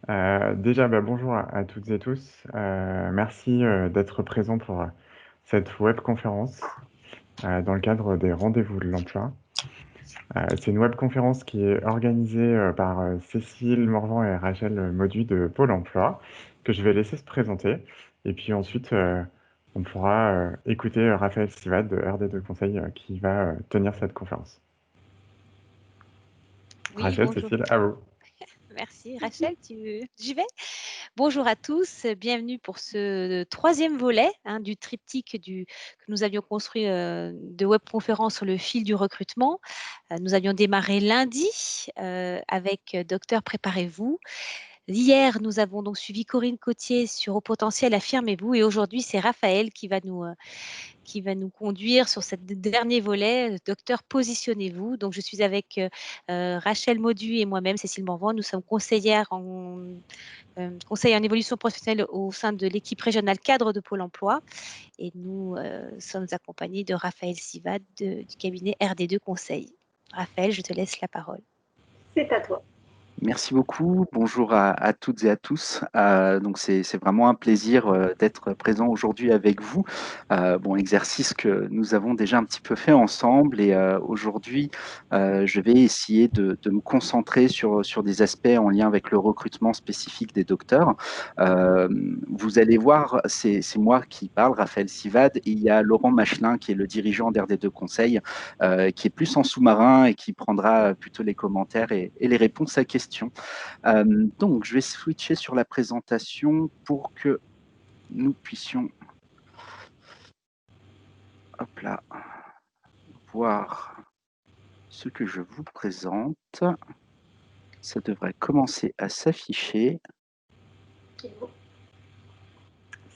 Déjà, bonjour à toutes et tous. Merci d'être présent pour cette webconférence dans le cadre des rendez-vous de l'emploi. C'est une webconférence qui est organisée par Cécile Morvan et Rachel Maudu de Pôle emploi, que je vais laisser se présenter. Et puis ensuite, on pourra écouter Raphaël Sivad de RD2 Conseil qui va tenir cette conférence. Oui, Rachel, bonjour. Cécile, à vous. Merci. Rachel, j'y vais? Bonjour à tous, bienvenue pour ce troisième volet du triptyque que nous avions construit de webconférence sur le fil du recrutement. Nous avions démarré lundi avec Docteur Préparez-vous. Hier, nous avons donc suivi Corinne Cotier sur Au potentiel, affirmez-vous. Et aujourd'hui, c'est Raphaël qui va nous conduire sur ce dernier volet, Docteur, positionnez-vous. Donc, je suis avec Rachel Maudu et moi-même, Cécile Morvan. Nous sommes conseillères conseil en évolution professionnelle au sein de l'équipe régionale cadre de Pôle emploi. Et nous sommes accompagnés de Raphaël Sivad du cabinet RD2 Conseil. Raphaël, je te laisse la parole. C'est à toi. Merci beaucoup. Bonjour à toutes et à tous. Donc c'est vraiment un plaisir d'être présent aujourd'hui avec vous. Bon, exercice que nous avons déjà un petit peu fait ensemble et aujourd'hui, je vais essayer de me concentrer sur des aspects en lien avec le recrutement spécifique des docteurs. Vous allez voir, c'est moi qui parle, Raphaël Sivad, et il y a Laurent Machelin qui est le dirigeant d'RD2 Conseil, qui est plus en sous-marin et qui prendra plutôt les commentaires et les réponses à questions. Donc, je vais switcher sur la présentation pour que nous puissions hop là, voir ce que je vous présente. Ça devrait commencer à s'afficher.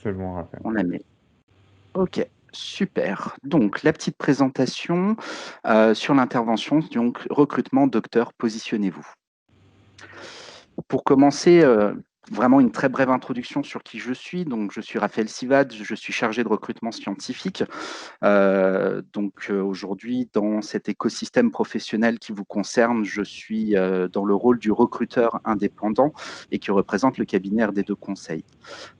C'est bon, Raphaël. On la met. OK. Super. Donc, la petite présentation sur l'intervention, donc recrutement docteur, positionnez-vous. Pour commencer, vraiment une très brève introduction sur qui je suis. Donc, je suis Raphaël Sivad, je suis chargé de recrutement scientifique. Aujourd'hui, dans cet écosystème professionnel qui vous concerne, je suis dans le rôle du recruteur indépendant et qui représente le cabinet RD2 Conseil.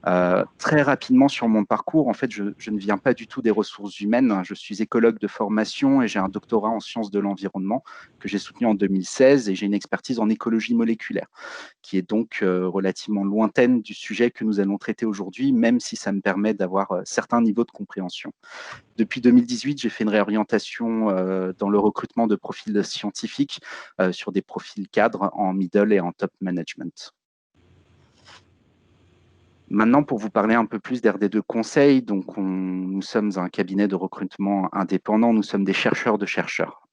Très rapidement sur mon parcours, en fait, je ne viens pas du tout des ressources humaines. Je suis écologue de formation et j'ai un doctorat en sciences de l'environnement que j'ai soutenu en 2016 et j'ai une expertise en écologie moléculaire qui est donc relativement lointaine du sujet que nous allons traiter aujourd'hui, même si ça me permet d'avoir certains niveaux de compréhension. Depuis 2018, j'ai fait une réorientation dans le recrutement de profils scientifiques sur des profils cadres en middle et en top management. Maintenant, pour vous parler un peu plus d'RD2 Conseil, donc nous sommes un cabinet de recrutement indépendant, nous sommes des chercheurs de chercheurs.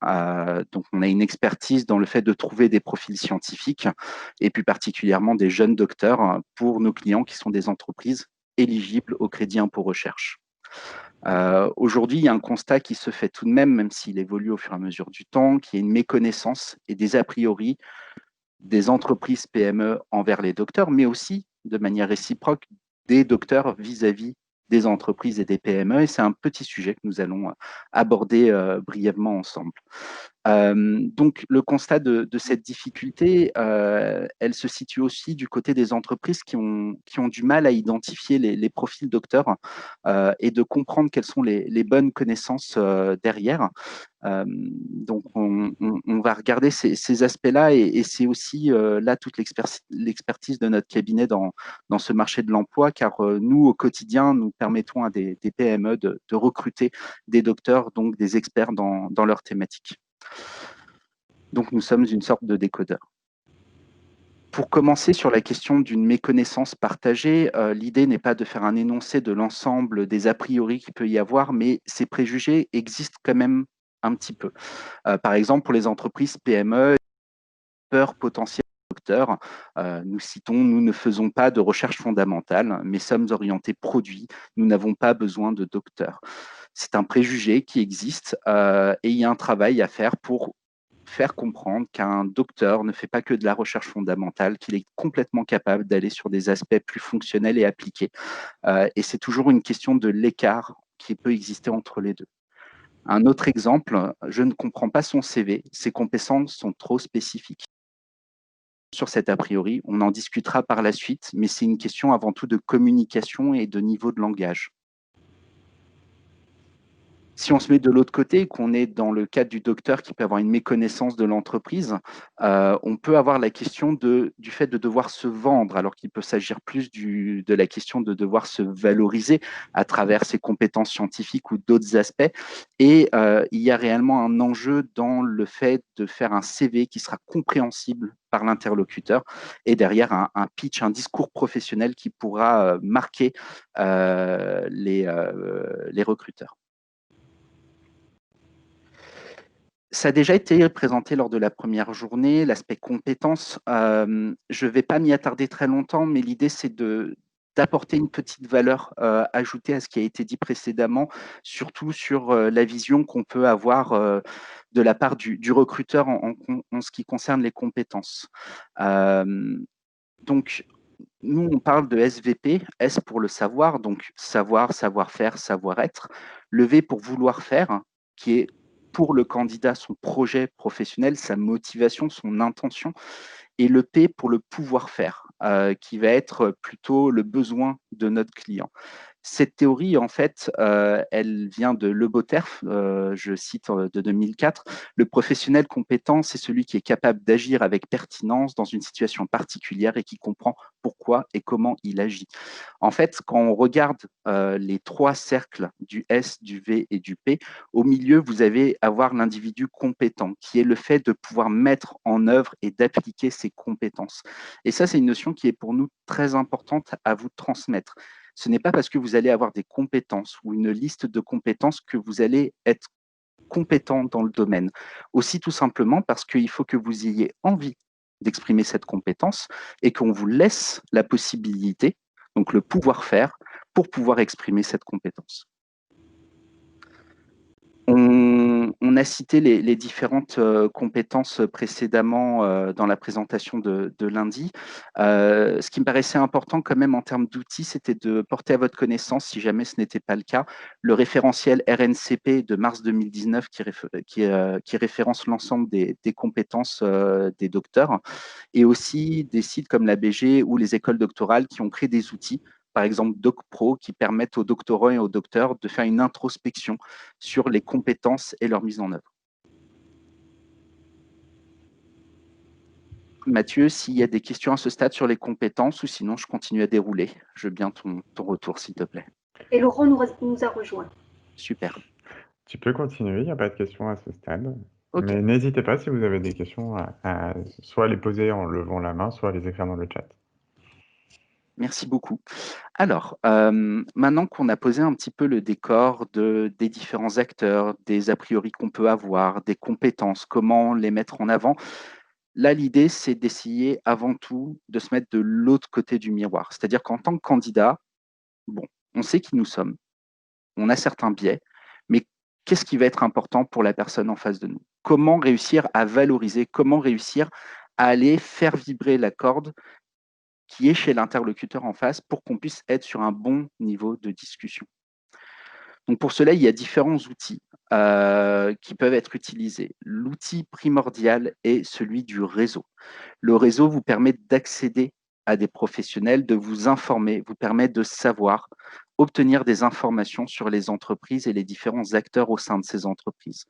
Donc, on a une expertise dans le fait de trouver des profils scientifiques et plus particulièrement des jeunes docteurs pour nos clients qui sont des entreprises éligibles au crédit impôt recherche. Aujourd'hui, il y a un constat qui se fait tout de même, même s'il évolue au fur et à mesure du temps, qui est une méconnaissance et des a priori des entreprises PME envers les docteurs, mais aussi de manière réciproque des docteurs vis-à-vis des entreprises et des PME. Et c'est un petit sujet que nous allons aborder brièvement ensemble. Donc, le constat de cette difficulté, elle se situe aussi du côté des entreprises qui ont du mal à identifier les profils docteurs et de comprendre quelles sont les bonnes connaissances derrière. Donc, on va regarder ces aspects-là et c'est aussi là toute l'expertise de notre cabinet dans ce marché de l'emploi, car nous, au quotidien, nous permettons à des PME de recruter des docteurs, donc des experts dans leur thématique. Donc, nous sommes une sorte de décodeur. Pour commencer sur la question d'une méconnaissance partagée, l'idée n'est pas de faire un énoncé de l'ensemble des a priori qu'il peut y avoir, mais ces préjugés existent quand même un petit peu. Par exemple, pour les entreprises PME, peur potentielle docteur, nous citons, nous ne faisons pas de recherche fondamentale, mais sommes orientés produits, nous n'avons pas besoin de docteurs. C'est un préjugé qui existe et il y a un travail à faire pour faire comprendre qu'un docteur ne fait pas que de la recherche fondamentale, qu'il est complètement capable d'aller sur des aspects plus fonctionnels et appliqués. Et c'est toujours une question de l'écart qui peut exister entre les deux. Un autre exemple, je ne comprends pas son CV, ses compétences sont trop spécifiques. sur cet a priori. On en discutera par la suite, mais c'est une question avant tout de communication et de niveau de langage. Si on se met de l'autre côté, qu'on est dans le cadre du docteur qui peut avoir une méconnaissance de l'entreprise, on peut avoir la question du fait de devoir se vendre, alors qu'il peut s'agir plus de la question de devoir se valoriser à travers ses compétences scientifiques ou d'autres aspects. Et il y a réellement un enjeu dans le fait de faire un CV qui sera compréhensible par l'interlocuteur et derrière un pitch, un discours professionnel qui pourra marquer les recruteurs. Ça a déjà été présenté lors de la première journée, l'aspect compétences. Je ne vais pas m'y attarder très longtemps, mais l'idée, c'est d'apporter une petite valeur ajoutée à ce qui a été dit précédemment, surtout sur la vision qu'on peut avoir de la part du recruteur en ce qui concerne les compétences. Donc, nous, on parle de SVP, S pour le savoir, donc savoir, savoir-faire, savoir-être. Le V pour vouloir faire, qui est pour le candidat son projet professionnel, sa motivation, son intention, et le P pour le pouvoir faire, qui va être plutôt le besoin de notre client. Cette théorie, en fait, elle vient de Le Boterf, je cite de 2004. Le professionnel compétent, c'est celui qui est capable d'agir avec pertinence dans une situation particulière et qui comprend pourquoi et comment il agit. En fait, quand on regarde les trois cercles du S, du V et du P, au milieu, vous allez avoir l'individu compétent, qui est le fait de pouvoir mettre en œuvre et d'appliquer ses compétences. Et ça, c'est une notion qui est pour nous très importante à vous transmettre. Ce n'est pas parce que vous allez avoir des compétences ou une liste de compétences que vous allez être compétent dans le domaine. Aussi tout simplement parce qu'il faut que vous ayez envie d'exprimer cette compétence et qu'on vous laisse la possibilité, donc le pouvoir faire, pour pouvoir exprimer cette compétence. On a cité les différentes compétences précédemment dans la présentation de lundi. Ce qui me paraissait important quand même en termes d'outils, c'était de porter à votre connaissance, si jamais ce n'était pas le cas, le référentiel RNCP de mars 2019 qui référence l'ensemble des compétences des docteurs et aussi des sites comme la BG ou les écoles doctorales qui ont créé des outils, par exemple DocPro, qui permettent aux doctorants et aux docteurs de faire une introspection sur les compétences et leur mise en œuvre. Mathieu, s'il y a des questions à ce stade sur les compétences ou sinon je continue à dérouler. Je veux bien ton retour, s'il te plaît. Et Laurent nous a rejoints. Super. Tu peux continuer, il n'y a pas de questions à ce stade. Okay. Mais n'hésitez pas si vous avez des questions à soit les poser en levant la main, soit les écrire dans le chat. Merci beaucoup. Alors, maintenant qu'on a posé un petit peu le décor des différents acteurs, des a priori qu'on peut avoir, des compétences, comment les mettre en avant, là, l'idée, c'est d'essayer avant tout de se mettre de l'autre côté du miroir. C'est-à-dire qu'en tant que candidat, bon, on sait qui nous sommes, on a certains biais, mais qu'est-ce qui va être important pour la personne en face de nous? Comment réussir à valoriser, comment réussir à aller faire vibrer la corde qui est chez l'interlocuteur en face pour qu'on puisse être sur un bon niveau de discussion. Donc pour cela, il y a différents outils qui peuvent être utilisés. L'outil primordial est celui du réseau. Le réseau vous permet d'accéder à des professionnels, de vous informer, vous permet de savoir, obtenir des informations sur les entreprises et les différents acteurs au sein de ces entreprises.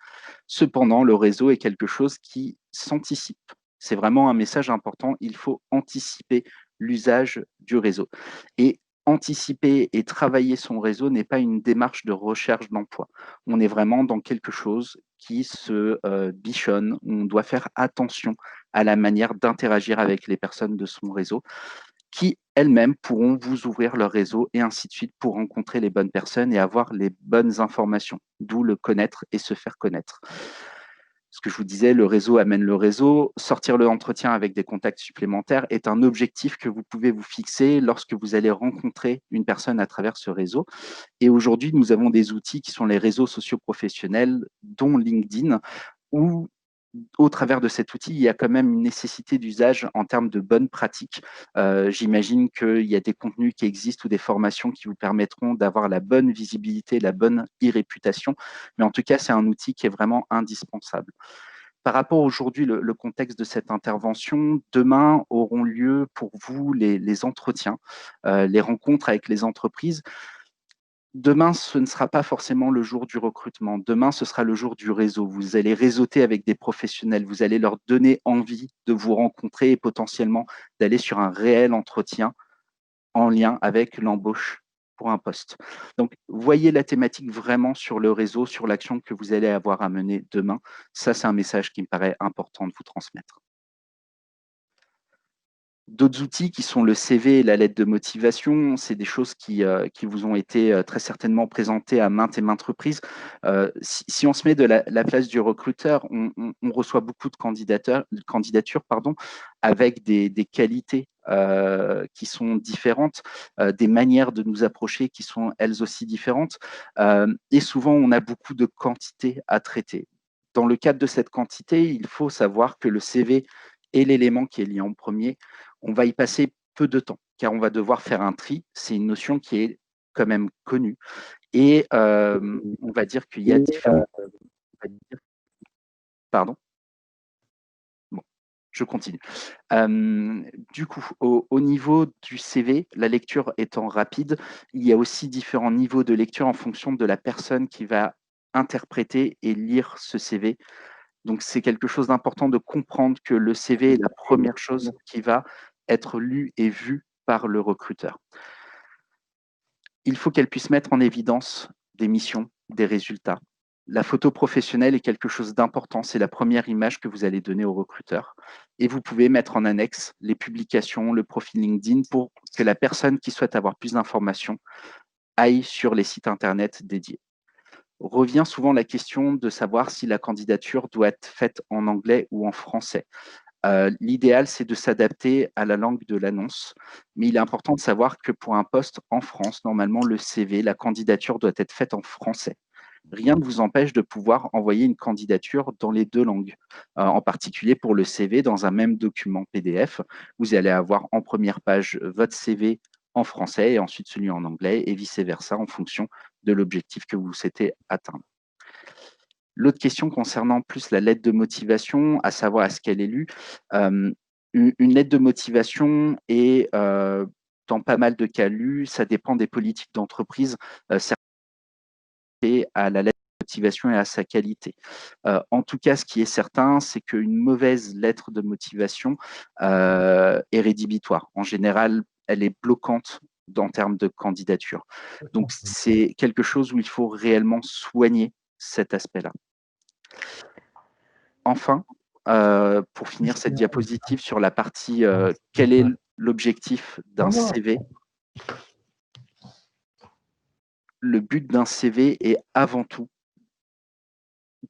Cependant, le réseau est quelque chose qui s'anticipe. C'est vraiment un message important. Il faut anticiper l'usage du réseau. Et anticiper et travailler son réseau n'est pas une démarche de recherche d'emploi. On est vraiment dans quelque chose qui se bichonne. On doit faire attention à la manière d'interagir avec les personnes de son réseau qui elles-mêmes pourront vous ouvrir leur réseau et ainsi de suite pour rencontrer les bonnes personnes et avoir les bonnes informations, d'où le connaître et se faire connaître. Ce que je vous disais, le réseau amène le réseau. Sortir le entretien avec des contacts supplémentaires est un objectif que vous pouvez vous fixer lorsque vous allez rencontrer une personne à travers ce réseau. Et aujourd'hui, nous avons des outils qui sont les réseaux socioprofessionnels, dont LinkedIn, où au travers de cet outil, il y a quand même une nécessité d'usage en termes de bonnes pratiques. J'imagine qu'il y a des contenus qui existent ou des formations qui vous permettront d'avoir la bonne visibilité, la bonne e-réputation. Mais en tout cas, c'est un outil qui est vraiment indispensable. par rapport aujourd'hui, le contexte de cette intervention, demain auront lieu pour vous les entretiens, les rencontres avec les entreprises. Demain, ce ne sera pas forcément le jour du recrutement. Demain, ce sera le jour du réseau. Vous allez réseauter avec des professionnels. Vous allez leur donner envie de vous rencontrer et potentiellement d'aller sur un réel entretien en lien avec l'embauche pour un poste. Donc, voyez la thématique vraiment sur le réseau, sur l'action que vous allez avoir à mener demain. Ça, c'est un message qui me paraît important de vous transmettre. D'autres outils qui sont le CV et la lettre de motivation, c'est des choses qui vous ont été très certainement présentées à maintes et maintes reprises. Si on se met de la place du recruteur, on reçoit beaucoup de candidatures avec des qualités qui sont différentes, des manières de nous approcher qui sont elles aussi différentes. Et souvent, on a beaucoup de quantité à traiter. Dans le cadre de cette quantité, il faut savoir que le CV est l'élément qui est lié en premier. On va y passer peu de temps, car on va devoir faire un tri. C'est une notion qui est quand même connue. Et on va dire qu'il y a différents... Pardon ? Bon, je continue. Du coup, au niveau du CV, la lecture étant rapide, il y a aussi différents niveaux de lecture en fonction de la personne qui va interpréter et lire ce CV. Donc, c'est quelque chose d'important de comprendre que le CV est la première chose qui va être lue et vue par le recruteur. Il faut qu'elle puisse mettre en évidence des missions, des résultats. La photo professionnelle est quelque chose d'important. C'est la première image que vous allez donner au recruteur. Et vous pouvez mettre en annexe les publications, le profil LinkedIn pour que la personne qui souhaite avoir plus d'informations aille sur les sites Internet dédiés. Revient souvent la question de savoir si la candidature doit être faite en anglais ou en français. L'idéal, c'est de s'adapter à la langue de l'annonce, mais il est important de savoir que pour un poste en France, normalement, le CV, la candidature doit être faite en français. Rien ne vous empêche de pouvoir envoyer une candidature dans les deux langues, en particulier pour le CV dans un même document PDF. Vous allez avoir en première page votre CV en français et ensuite celui en anglais et vice-versa en fonction de l'objectif que vous souhaitez atteindre. L'autre question concernant plus la lettre de motivation, à savoir est-ce qu'elle est lue, une lettre de motivation est dans pas mal de cas lue, ça dépend des politiques d'entreprise, et à la lettre de motivation et à sa qualité. En tout cas, ce qui est certain, c'est qu'une mauvaise lettre de motivation est rédhibitoire. En général, elle est bloquante en termes de candidature. Donc, c'est quelque chose où il faut réellement soigner cet aspect-là. Enfin, pour finir cette diapositive sur la partie quel est l'objectif d'un CV. Le but d'un CV est avant tout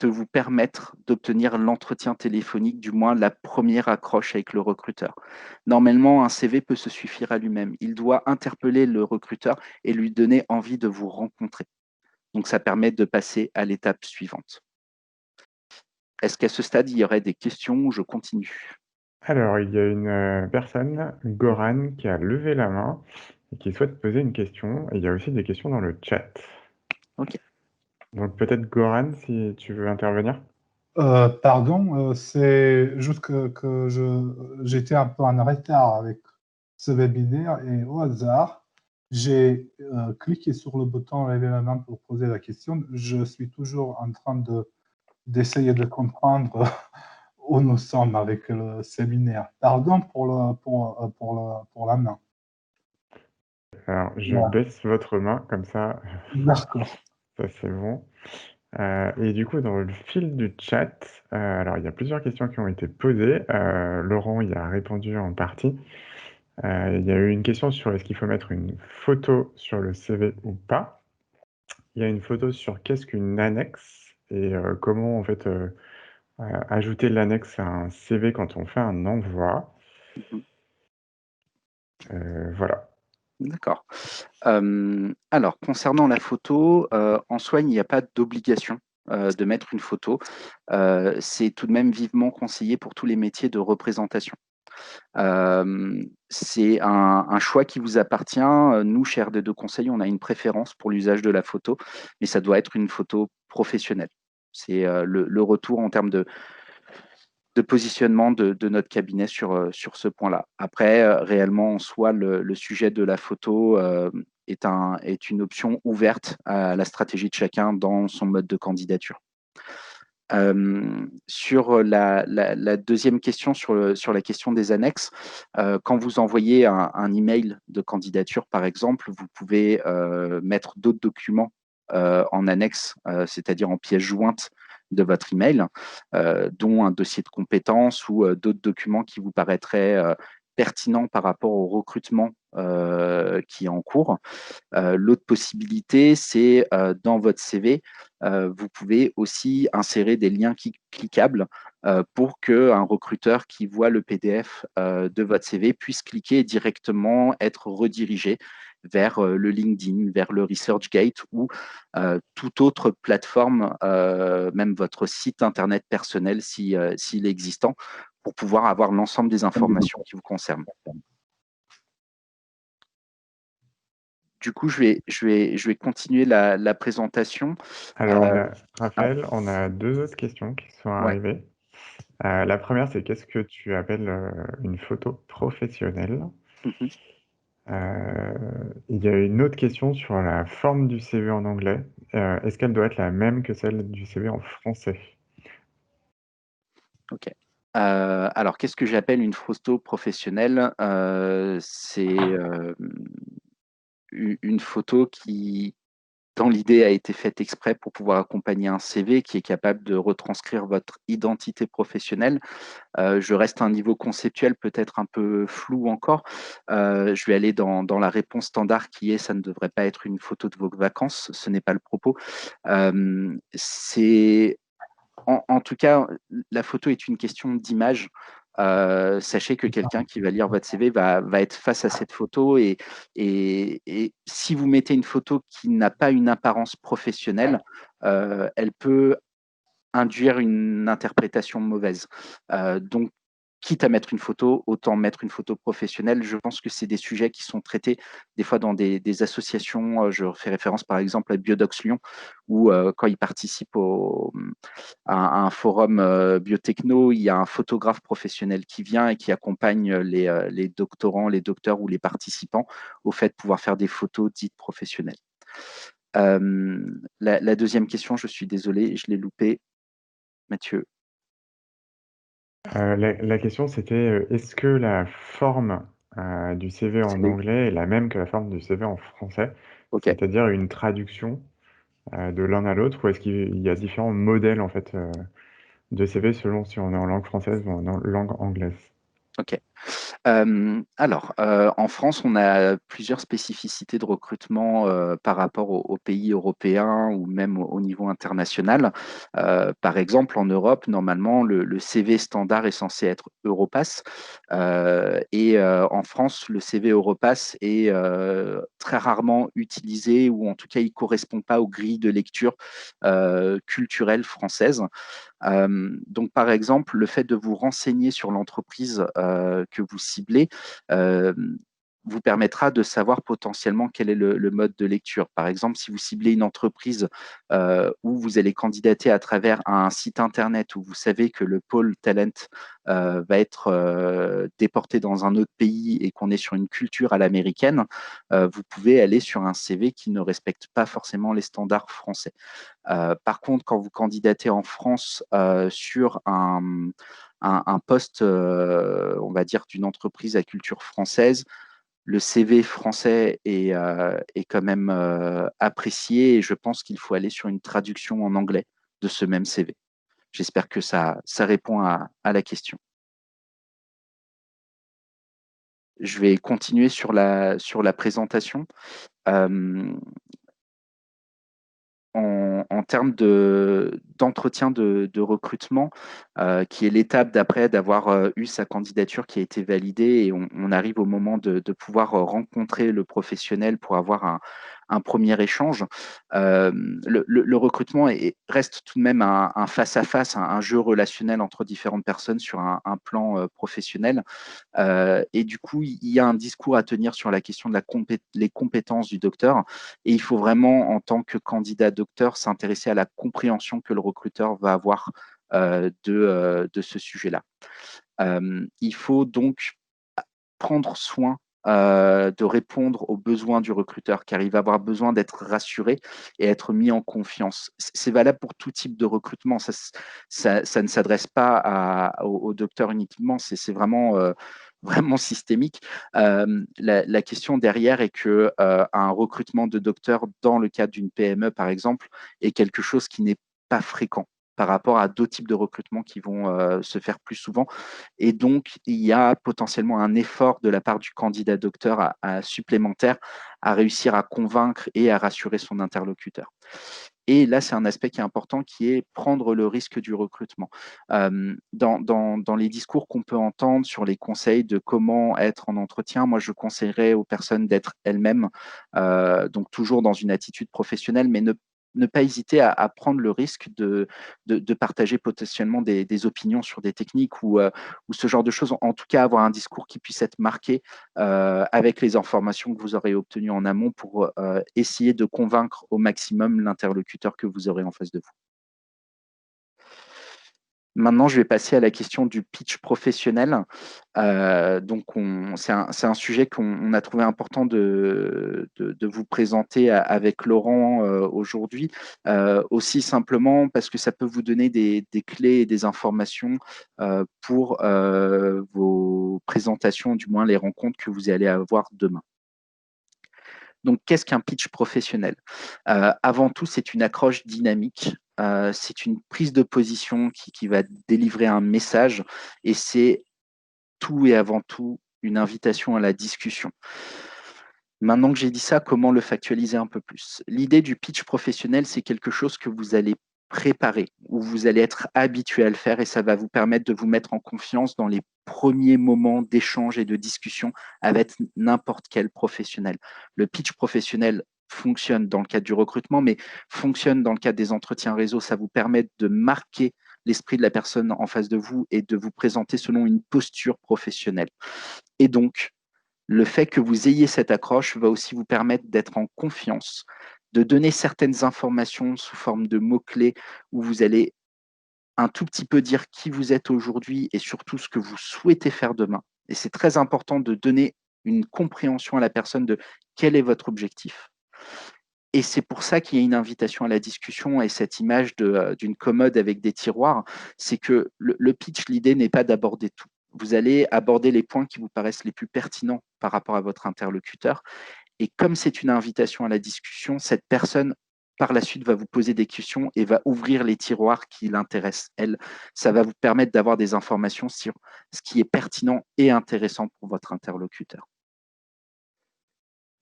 de vous permettre d'obtenir l'entretien téléphonique, du moins la première accroche avec le recruteur. Normalement, un CV peut se suffire à lui-même. Il doit interpeller le recruteur et lui donner envie de vous rencontrer. Donc, ça permet de passer à l'étape suivante. Est-ce qu'à ce stade, il y aurait des questions ou je continue? Alors, il y a une personne, Goran, qui a levé la main et qui souhaite poser une question. Et il y a aussi des questions dans le chat. Ok. Donc peut-être Goran, si tu veux intervenir. Pardon, c'est juste que j'étais un peu en retard avec ce webinaire et au hasard, j'ai cliqué sur le bouton lever la main pour poser la question. Je suis toujours en train d'essayer de comprendre où nous sommes avec le séminaire. Pardon pour la main. Alors, je Ouais. baisse votre main, comme ça, D'accord. ça c'est bon. Et du coup, dans le fil du chat, alors il y a plusieurs questions qui ont été posées. Laurent y a répondu en partie. Il y a eu une question sur est-ce qu'il faut mettre une photo sur le CV ou pas. Il y a une photo sur qu'est-ce qu'une annexe et comment en fait ajouter l'annexe à un CV quand on fait un envoi. Voilà. D'accord. Alors, concernant la photo, en soi, il n'y a pas d'obligation de mettre une photo. C'est tout de même vivement conseillé pour tous les métiers de représentation. C'est un choix qui vous appartient. Nous, chez RD2 Conseil, on a une préférence pour l'usage de la photo, mais ça doit être une photo professionnelle. C'est le retour en termes positionnement de notre cabinet sur ce point-là. Après, réellement, en soi, le sujet de la photo est une option ouverte à la stratégie de chacun dans son mode de candidature. Sur la deuxième question, sur la question des annexes, quand vous envoyez un email de candidature, par exemple, vous pouvez mettre d'autres documents en annexe, c'est-à-dire en pièce jointe de votre email, dont un dossier de compétences ou d'autres documents qui vous paraîtraient pertinents par rapport au recrutement qui est en cours. L'autre possibilité, c'est dans votre CV, vous pouvez aussi insérer des liens cliquables pour qu'un recruteur qui voit le PDF de votre CV puisse cliquer et directement être redirigé vers le LinkedIn, vers le ResearchGate ou toute autre plateforme, même votre site internet personnel s'il est existant, pour pouvoir avoir l'ensemble des informations qui vous concernent. Du coup, je vais continuer la présentation. Alors, Raphaël, on a 2 autres questions qui sont Ouais. arrivées. La première, c'est qu'est-ce que tu appelles une photo professionnelle? Mhm. Il y a une autre question sur la forme du CV en anglais. Est-ce qu'elle doit être la même que celle du CV en français? Ok. Alors, qu'est-ce que j'appelle une photo professionnelle? C'est une photo qui, dans l'idée, a été faite exprès pour pouvoir accompagner un CV qui est capable de retranscrire votre identité professionnelle. Je reste à un niveau conceptuel peut-être un peu flou encore. Je vais aller dans la réponse standard qui est ça ne devrait pas être une photo de vos vacances. Ce n'est pas le propos. C'est en tout cas, la photo est une question d'image. Sachez que quelqu'un qui va lire votre CV va être face à cette photo et si vous mettez une photo qui n'a pas une apparence professionnelle, elle peut induire une interprétation mauvaise. Donc, quitte à mettre une photo, autant mettre une photo professionnelle. Je pense que c'est des sujets qui sont traités des fois dans des associations. Je fais référence par exemple à Biodox Lyon, où quand ils participent à un forum biotechno, il y a un photographe professionnel qui vient et qui accompagne les doctorants, les docteurs ou les participants au fait de pouvoir faire des photos dites professionnelles. La deuxième question, je suis désolé, je l'ai loupée. Mathieu. La question, c'était, est-ce que la forme du CV en anglais est la même que la forme du CV en français? Ok. C'est-à-dire une traduction de l'un à l'autre, ou est-ce qu'il y a différents modèles en fait de CV selon si on est en langue française ou en langue anglaise? Ok. Alors, en France, on a plusieurs spécificités de recrutement par rapport aux pays européens ou même au niveau international. Par exemple, en Europe, normalement, le CV standard est censé être Europass. Et en France, le CV Europass est très rarement utilisé ou en tout cas, il ne correspond pas aux grilles de lecture culturelles françaises. Donc, par exemple, le fait de vous renseigner sur l'entreprise que vous ciblez vous permettra de savoir potentiellement quel est le mode de lecture. Par exemple, si vous ciblez une entreprise où vous allez candidater à travers un site internet où vous savez que le pôle talent va être déporté dans un autre pays et qu'on est sur une culture à l'américaine, vous pouvez aller sur un CV qui ne respecte pas forcément les standards français. Par contre, quand vous candidatez en France sur un poste, on va dire, d'une entreprise à culture française, le CV français est quand même apprécié et je pense qu'il faut aller sur une traduction en anglais de ce même CV. J'espère que ça répond à la question. Je vais continuer sur la présentation. En termes d'entretien de recrutement, qui est l'étape d'après d'avoir eu sa candidature qui a été validée et on arrive au moment de pouvoir rencontrer le professionnel pour avoir un premier échange. Le recrutement reste tout de même un face-à-face, un jeu relationnel entre différentes personnes sur un plan professionnel. Et du coup, il y a un discours à tenir sur la question de les compétences du docteur. Et il faut vraiment, en tant que candidat docteur, s'intéresser à la compréhension que le recruteur va avoir de ce sujet-là. Il faut donc prendre soin de répondre aux besoins du recruteur, car il va avoir besoin d'être rassuré et être mis en confiance. C'est valable pour tout type de recrutement. Ça ne s'adresse pas aux docteurs uniquement, c'est vraiment, vraiment systémique. La question derrière est que un recrutement de docteurs dans le cadre d'une PME, par exemple, est quelque chose qui n'est pas fréquent par rapport à d'autres types de recrutements qui vont se faire plus souvent. Et donc, il y a potentiellement un effort de la part du candidat docteur supplémentaire à réussir à convaincre et à rassurer son interlocuteur. Et là, c'est un aspect qui est important, qui est prendre le risque du recrutement. Dans les discours qu'on peut entendre sur les conseils de comment être en entretien, moi, je conseillerais aux personnes d'être elles-mêmes, donc toujours dans une attitude professionnelle, mais ne pas hésiter à prendre le risque de partager potentiellement des opinions sur des techniques ou ce genre de choses. En tout cas, avoir un discours qui puisse être marqué avec les informations que vous aurez obtenues en amont pour essayer de convaincre au maximum l'interlocuteur que vous aurez en face de vous. Maintenant, je vais passer à la question du pitch professionnel. Donc, c'est un sujet qu'on a trouvé important de vous présenter avec Laurent aujourd'hui, aussi simplement parce que ça peut vous donner des clés et des informations pour vos présentations, du moins les rencontres que vous allez avoir demain. Donc, qu'est-ce qu'un pitch professionnel? Avant tout, c'est une accroche dynamique. C'est une prise de position qui va délivrer un message et c'est tout et avant tout une invitation à la discussion. Maintenant que j'ai dit ça, comment le factualiser un peu plus? L'idée du pitch professionnel, c'est quelque chose que vous allez préparer, où vous allez être habitué à le faire et ça va vous permettre de vous mettre en confiance dans les premiers moments d'échange et de discussion avec n'importe quel professionnel. Le pitch professionnel fonctionne dans le cadre du recrutement, mais fonctionne dans le cadre des entretiens réseau. Ça vous permet de marquer l'esprit de la personne en face de vous et de vous présenter selon une posture professionnelle. Et donc, le fait que vous ayez cette accroche va aussi vous permettre d'être en confiance, de donner certaines informations sous forme de mots-clés où vous allez un tout petit peu dire qui vous êtes aujourd'hui et surtout ce que vous souhaitez faire demain. Et c'est très important de donner une compréhension à la personne de quel est votre objectif. Et c'est pour ça qu'il y a une invitation à la discussion et cette image d'une commode avec des tiroirs, c'est que le pitch, l'idée n'est pas d'aborder tout. Vous allez aborder les points qui vous paraissent les plus pertinents par rapport à votre interlocuteur. Et comme c'est une invitation à la discussion, cette personne, par la suite, va vous poser des questions et va ouvrir les tiroirs qui l'intéressent, elle. Ça va vous permettre d'avoir des informations sur ce qui est pertinent et intéressant pour votre interlocuteur.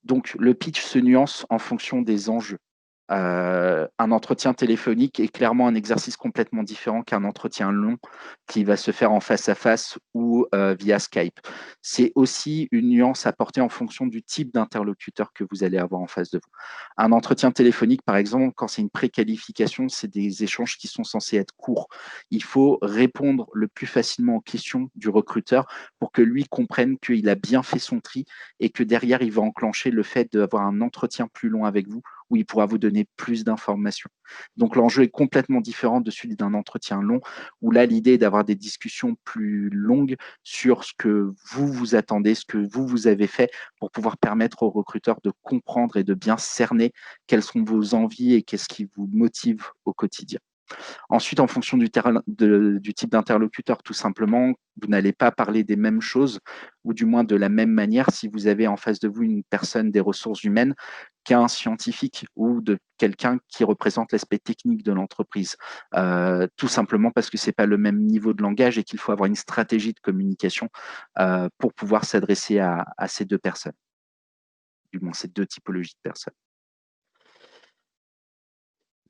Donc, le pitch se nuance en fonction des enjeux. Un entretien téléphonique est clairement un exercice complètement différent qu'un entretien long qui va se faire en face à face ou via Skype. C'est aussi une nuance apportée en fonction du type d'interlocuteur que vous allez avoir en face de vous. Un entretien téléphonique, par exemple, quand c'est une préqualification, c'est des échanges qui sont censés être courts. Il faut répondre le plus facilement aux questions du recruteur pour que lui comprenne qu'il a bien fait son tri et que derrière, il va enclencher le fait d'avoir un entretien plus long avec vous où il pourra vous donner plus d'informations. Donc l'enjeu est complètement différent de celui d'un entretien long, où là, l'idée est d'avoir des discussions plus longues sur ce que vous vous attendez, ce que vous avez fait, pour pouvoir permettre aux recruteurs de comprendre et de bien cerner quelles sont vos envies et qu'est-ce qui vous motive au quotidien. Ensuite, en fonction du type d'interlocuteur, tout simplement, vous n'allez pas parler des mêmes choses, ou du moins de la même manière si vous avez en face de vous une personne des ressources humaines qu'un scientifique ou de quelqu'un qui représente l'aspect technique de l'entreprise. Tout simplement parce que ce n'est pas le même niveau de langage et qu'il faut avoir une stratégie de communication pour pouvoir s'adresser à ces deux personnes, du moins ces deux typologies de personnes.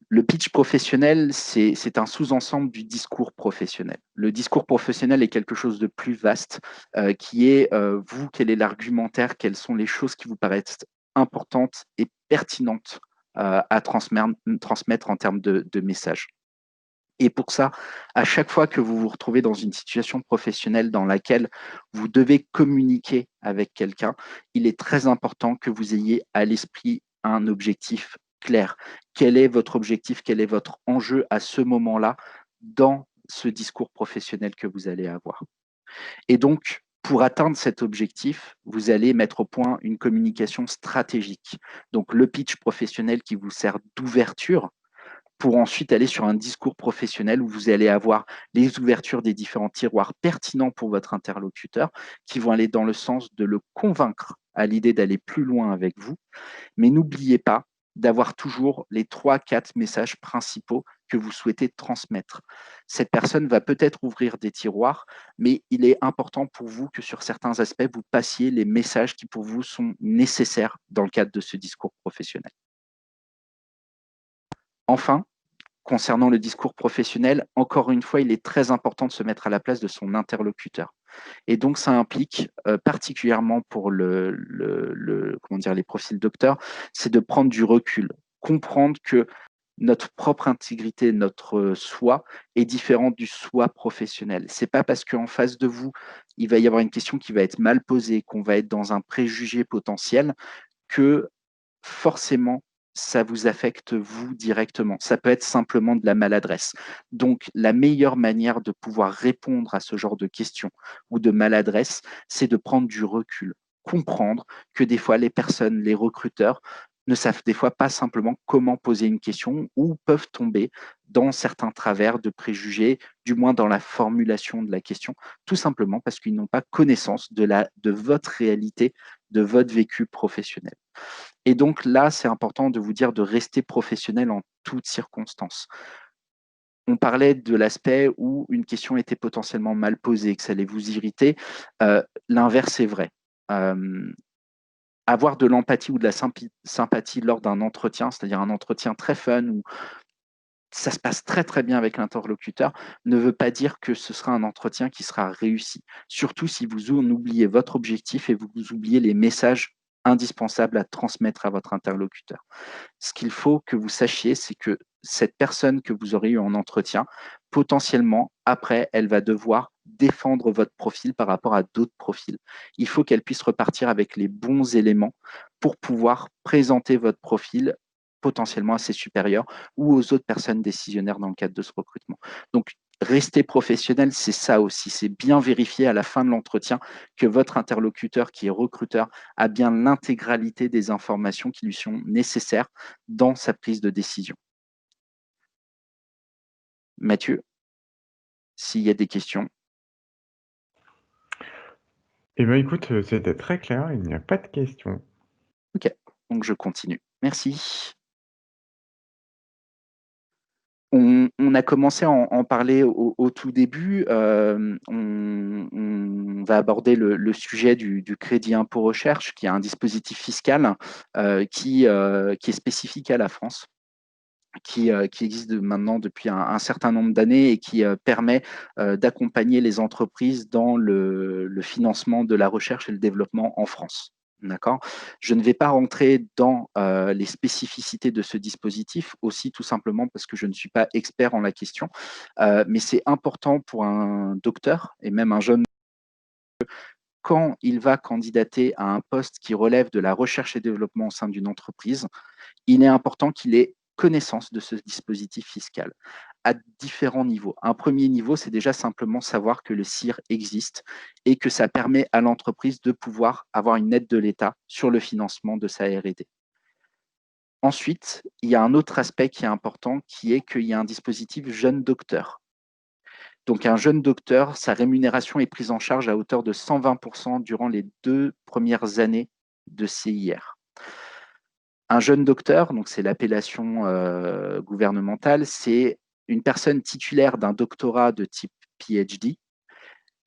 Le pitch professionnel, c'est un sous-ensemble du discours professionnel. Le discours professionnel est quelque chose de plus vaste, qui est, vous, quel est l'argumentaire, quelles sont les choses qui vous paraissent importantes et pertinentes à transmettre en termes de messages. Et pour ça, à chaque fois que vous vous retrouvez dans une situation professionnelle dans laquelle vous devez communiquer avec quelqu'un, il est très important que vous ayez à l'esprit un objectif clair. Quel est votre objectif? Quel est votre enjeu à ce moment-là dans ce discours professionnel que vous allez avoir. Et donc, pour atteindre cet objectif, vous allez mettre au point une communication stratégique. Donc, le pitch professionnel qui vous sert d'ouverture pour ensuite aller sur un discours professionnel où vous allez avoir les ouvertures des différents tiroirs pertinents pour votre interlocuteur qui vont aller dans le sens de le convaincre à l'idée d'aller plus loin avec vous. Mais n'oubliez pas d'avoir toujours les 3-4 messages principaux que vous souhaitez transmettre. Cette personne va peut-être ouvrir des tiroirs, mais il est important pour vous que sur certains aspects, vous passiez les messages qui pour vous sont nécessaires dans le cadre de ce discours professionnel. Enfin, concernant le discours professionnel, encore une fois, il est très important de se mettre à la place de son interlocuteur. Et donc, ça implique, particulièrement pour les profils docteurs, c'est de prendre du recul, comprendre que notre propre intégrité, notre soi est différente du soi professionnel. C'est pas parce qu'en face de vous, il va y avoir une question qui va être mal posée, qu'on va être dans un préjugé potentiel, que forcément, ça vous affecte vous directement. Ça peut être simplement de la maladresse. Donc, la meilleure manière de pouvoir répondre à ce genre de questions ou de maladresse, c'est de prendre du recul, comprendre que des fois, les personnes, les recruteurs, ne savent des fois pas simplement comment poser une question ou peuvent tomber dans certains travers de préjugés, du moins dans la formulation de la question, tout simplement parce qu'ils n'ont pas connaissance de votre réalité, de votre vécu professionnel. Et donc là, c'est important de vous dire de rester professionnel en toutes circonstances. On parlait de l'aspect où une question était potentiellement mal posée, que ça allait vous irriter. L'inverse est vrai. Avoir de l'empathie ou de la sympathie lors d'un entretien, c'est-à-dire un entretien très fun où ça se passe très très bien avec l'interlocuteur, ne veut pas dire que ce sera un entretien qui sera réussi. Surtout si vous en oubliez votre objectif et vous oubliez les messages indispensables à transmettre à votre interlocuteur. Ce qu'il faut que vous sachiez, c'est que cette personne que vous aurez eue en entretien, potentiellement, après, elle va devoir défendre votre profil par rapport à d'autres profils. Il faut qu'elle puisse repartir avec les bons éléments pour pouvoir présenter votre profil potentiellement à ses supérieurs ou aux autres personnes décisionnaires dans le cadre de ce recrutement. Donc, rester professionnel, c'est ça aussi, c'est bien vérifier à la fin de l'entretien que votre interlocuteur qui est recruteur a bien l'intégralité des informations qui lui sont nécessaires dans sa prise de décision. Mathieu, s'il y a des questions. Eh bien, écoute, c'était très clair, il n'y a pas de questions. Ok, donc je continue. Merci. On a commencé à en parler au tout début. On va aborder le sujet du crédit impôt recherche, qui est un dispositif fiscal qui est spécifique à la France, qui existe maintenant depuis un certain nombre d'années et qui permet d'accompagner les entreprises dans le financement de la recherche et le développement en France. D'accord. Je ne vais pas rentrer dans les spécificités de ce dispositif, aussi tout simplement parce que je ne suis pas expert en la question, mais c'est important pour un docteur et même un jeune quand il va candidater à un poste qui relève de la recherche et développement au sein d'une entreprise, il est important qu'il ait connaissance de ce dispositif fiscal à différents niveaux. Un premier niveau, c'est déjà simplement savoir que le CIR existe et que ça permet à l'entreprise de pouvoir avoir une aide de l'État sur le financement de sa R&D. Ensuite, il y a un autre aspect qui est important, qui est qu'il y a un dispositif jeune docteur. Donc un jeune docteur, sa rémunération est prise en charge à hauteur de 120% durant les 2 premières années de CIR. Un jeune docteur, donc c'est l'appellation gouvernementale, c'est une personne titulaire d'un doctorat de type PhD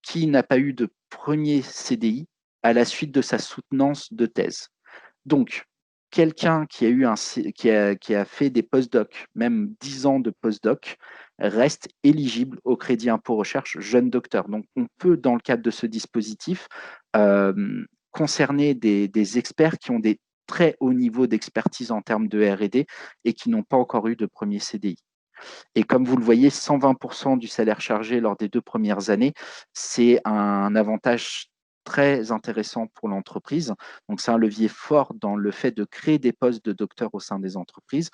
qui n'a pas eu de premier CDI à la suite de sa soutenance de thèse. Donc, quelqu'un qui a fait des postdocs, même 10 ans de postdoc, reste éligible au crédit impôt recherche jeune docteur. Donc, on peut, dans le cadre de ce dispositif, concerner des experts qui ont des très hauts niveaux d'expertise en termes de R&D et qui n'ont pas encore eu de premier CDI. Et comme vous le voyez, 120% du salaire chargé lors des 2 premières années, c'est un avantage très intéressant pour l'entreprise. Donc, c'est un levier fort dans le fait de créer des postes de docteurs au sein des entreprises.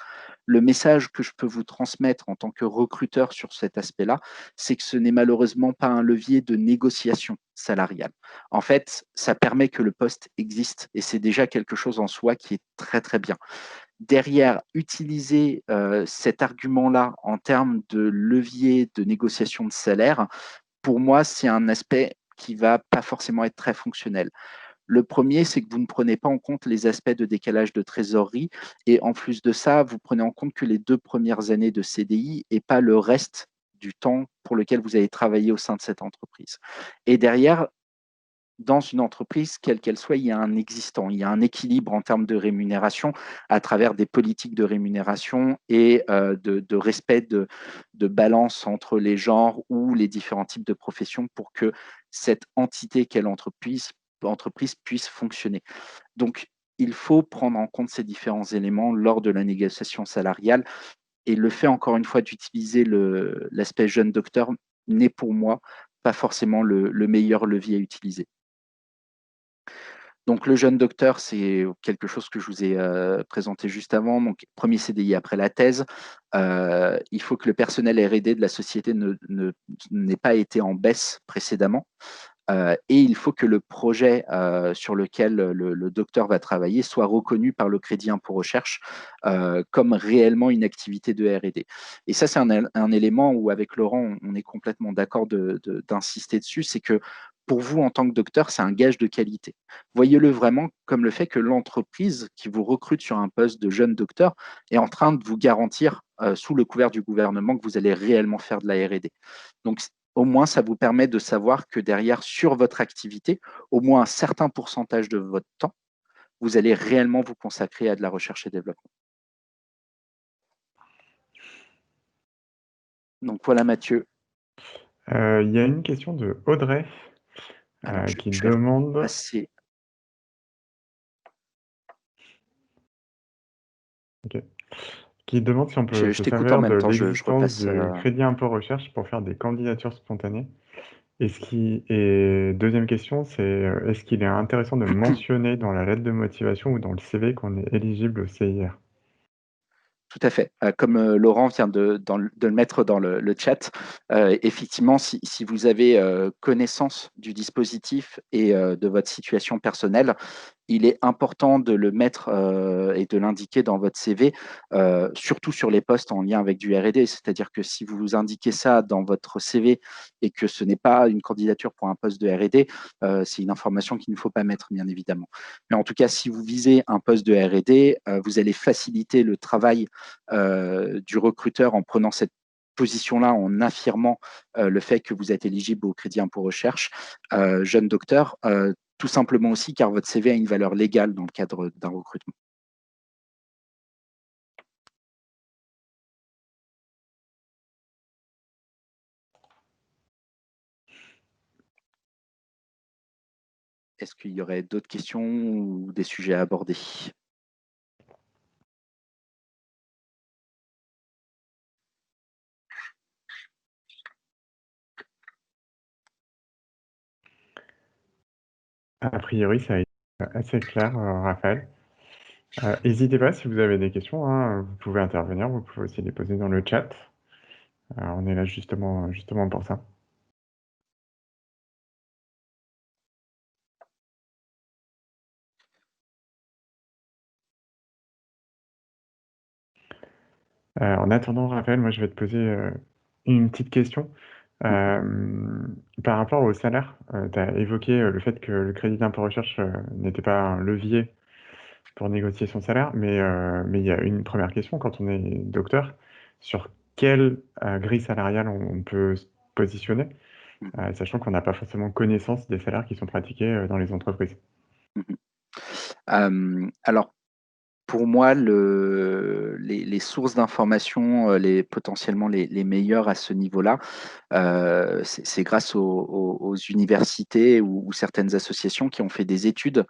Le message que je peux vous transmettre en tant que recruteur sur cet aspect-là, c'est que ce n'est malheureusement pas un levier de négociation salariale. En fait, ça permet que le poste existe et c'est déjà quelque chose en soi qui est très, très bien. Derrière, utiliser cet argument-là en termes de levier de négociation de salaire, pour moi, c'est un aspect qui va pas forcément être très fonctionnel. Le premier, c'est que vous ne prenez pas en compte les aspects de décalage de trésorerie et en plus de ça, vous prenez en compte que les 2 premières années de CDI et pas le reste du temps pour lequel vous avez travaillé au sein de cette entreprise. Et derrière, dans une entreprise, quelle qu'elle soit, il y a un existant, il y a un équilibre en termes de rémunération à travers des politiques de rémunération et de respect de balance entre les genres ou les différents types de professions pour que cette entité qu'est l'entreprise puisse fonctionner. Donc, il faut prendre en compte ces différents éléments lors de la négociation salariale et le fait, encore une fois, d'utiliser l'aspect jeune docteur n'est pour moi pas forcément le meilleur levier à utiliser. Donc, le jeune docteur, c'est quelque chose que je vous ai présenté juste avant. Donc, premier CDI après la thèse. Il faut que le personnel R&D de la société n'ait pas été en baisse précédemment. Et il faut que le projet sur lequel le docteur va travailler soit reconnu par le crédit impôt recherche comme réellement une activité de R&D. Et ça, c'est un élément où, avec Laurent, on est complètement d'accord d'insister dessus, c'est que pour vous, en tant que docteur, c'est un gage de qualité. Voyez-le vraiment comme le fait que l'entreprise qui vous recrute sur un poste de jeune docteur est en train de vous garantir, sous le couvert du gouvernement, que vous allez réellement faire de la R&D. Donc, au moins, ça vous permet de savoir que derrière, sur votre activité, au moins un certain pourcentage de votre temps, vous allez réellement vous consacrer à de la recherche et développement. Donc voilà, Mathieu. Il y a une question de Audrey qui demande... Passer. Okay. Qui demande si on peut je se t'écoute en servir même de temps, je l'existence repasse. du crédit impôt recherche pour faire des candidatures spontanées. Et deuxième question, c'est est-ce qu'il est intéressant de mentionner dans la lettre de motivation ou dans le CV qu'on est éligible au CIR? Tout à fait. Comme Laurent vient de le mettre dans le chat, effectivement, si vous avez connaissance du dispositif et de votre situation personnelle, il est important de le mettre et de l'indiquer dans votre CV, surtout sur les postes en lien avec du R&D. C'est-à-dire que si vous indiquez ça dans votre CV et que ce n'est pas une candidature pour un poste de R&D, c'est une information qu'il ne faut pas mettre, bien évidemment. Mais en tout cas, si vous visez un poste de R&D, vous allez faciliter le travail du recruteur en prenant cette position-là, en affirmant le fait que vous êtes éligible au crédit impôt recherche, jeune docteur, tout simplement aussi car votre CV a une valeur légale dans le cadre d'un recrutement. Est-ce qu'il y aurait d'autres questions ou des sujets à aborder? A priori, ça a été assez clair, Raphaël. N'hésitez pas, si vous avez des questions, hein, vous pouvez intervenir, vous pouvez aussi les poser dans le chat. On est là justement pour ça. En attendant, Raphaël, moi je vais te poser une petite question. Par rapport au salaire, tu as évoqué le fait que le crédit d'impôt recherche n'était pas un levier pour négocier son salaire, mais il y a une première question quand on est docteur, sur quelle grille salariale on peut se positionner, sachant qu'on n'a pas forcément connaissance des salaires qui sont pratiqués dans les entreprises. Alors, pour moi, les sources d'information, potentiellement les meilleures à ce niveau-là, c'est grâce aux universités ou certaines associations qui ont fait des études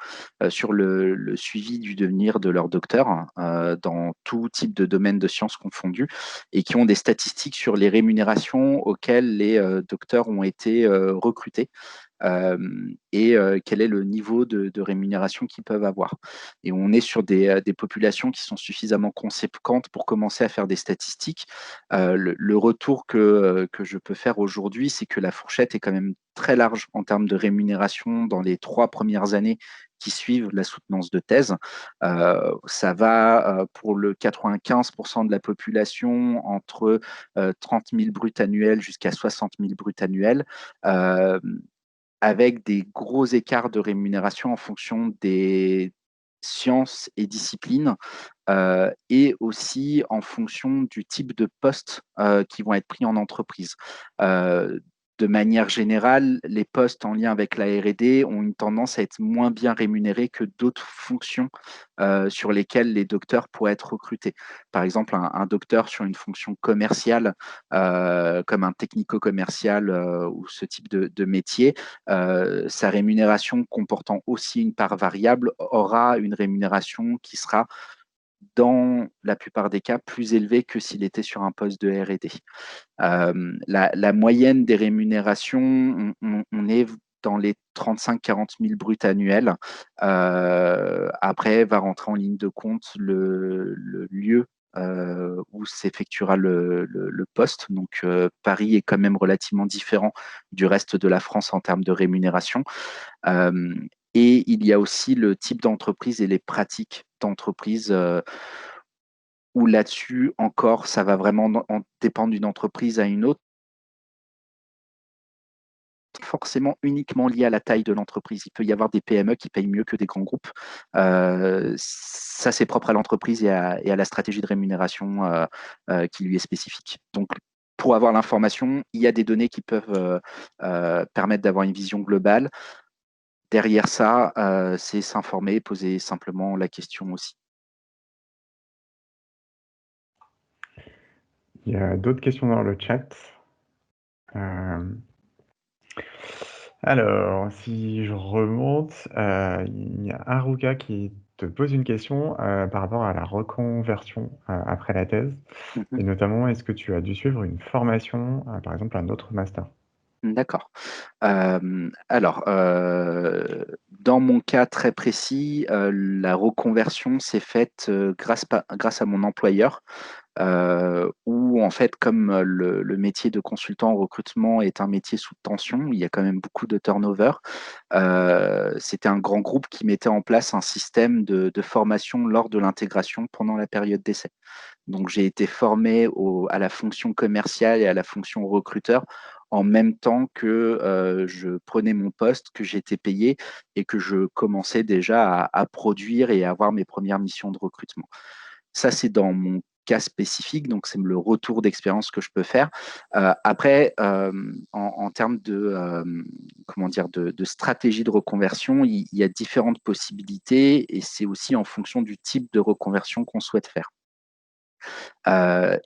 sur le suivi du devenir de leurs docteurs dans tout type de domaine de sciences confondus et qui ont des statistiques sur les rémunérations auxquelles les docteurs ont été recrutés et quel est le niveau de rémunération qu'ils peuvent avoir. Et on est sur des populations qui sont suffisamment conséquentes pour commencer à faire des statistiques. Le retour que je peux faire aujourd'hui, c'est que la fourchette est quand même très large en termes de rémunération dans les 3 premières années qui suivent la soutenance de thèse. Ça va pour le 95% de la population entre 30 000 bruts annuels jusqu'à 60 000 bruts annuels, avec des gros écarts de rémunération en fonction des sciences et disciplines, et aussi en fonction du type de postes qui vont être pris en entreprise. De manière générale, les postes en lien avec la R&D ont une tendance à être moins bien rémunérés que d'autres fonctions sur lesquelles les docteurs pourraient être recrutés. Par exemple, un docteur sur une fonction commerciale, comme un technico-commercial ou ce type de métier, sa rémunération comportant aussi une part variable aura une rémunération qui sera dans la plupart des cas plus élevée que s'il était sur un poste de R&D. La moyenne des rémunérations, on est dans les 35-40 000 bruts annuels. Après, va rentrer en ligne de compte le lieu où s'effectuera le poste. Donc, Paris est quand même relativement différent du reste de la France en termes de rémunération. Et il y a aussi le type d'entreprise et les pratiques d'entreprise où là-dessus, encore, ça va vraiment dépendre d'une entreprise à une autre, forcément uniquement lié à la taille de l'entreprise. Il peut y avoir des PME qui payent mieux que des grands groupes. Ça, c'est propre à l'entreprise et à la stratégie de rémunération qui lui est spécifique. Donc, pour avoir l'information, il y a des données qui peuvent permettre d'avoir une vision globale. Derrière ça, c'est s'informer, poser simplement la question aussi. Il y a d'autres questions dans le chat. Alors, si je remonte, il y a Haruka qui te pose une question par rapport à la reconversion après la thèse. Et notamment, est-ce que tu as dû suivre une formation, par exemple un autre master? D'accord. Alors, dans mon cas très précis, la reconversion s'est faite grâce à mon employeur, où en fait, comme le métier de consultant en recrutement est un métier sous tension, il y a quand même beaucoup de turnover. C'était un grand groupe qui mettait en place un système de formation lors de l'intégration pendant la période d'essai. Donc, j'ai été formé à la fonction commerciale et à la fonction recruteur en même temps que je prenais mon poste, que j'étais payé et que je commençais déjà à produire et à avoir mes premières missions de recrutement. Ça, c'est dans mon cas spécifique, donc c'est le retour d'expérience que je peux faire. Après, en termes de stratégie de reconversion, il y a différentes possibilités et c'est aussi en fonction du type de reconversion qu'on souhaite faire.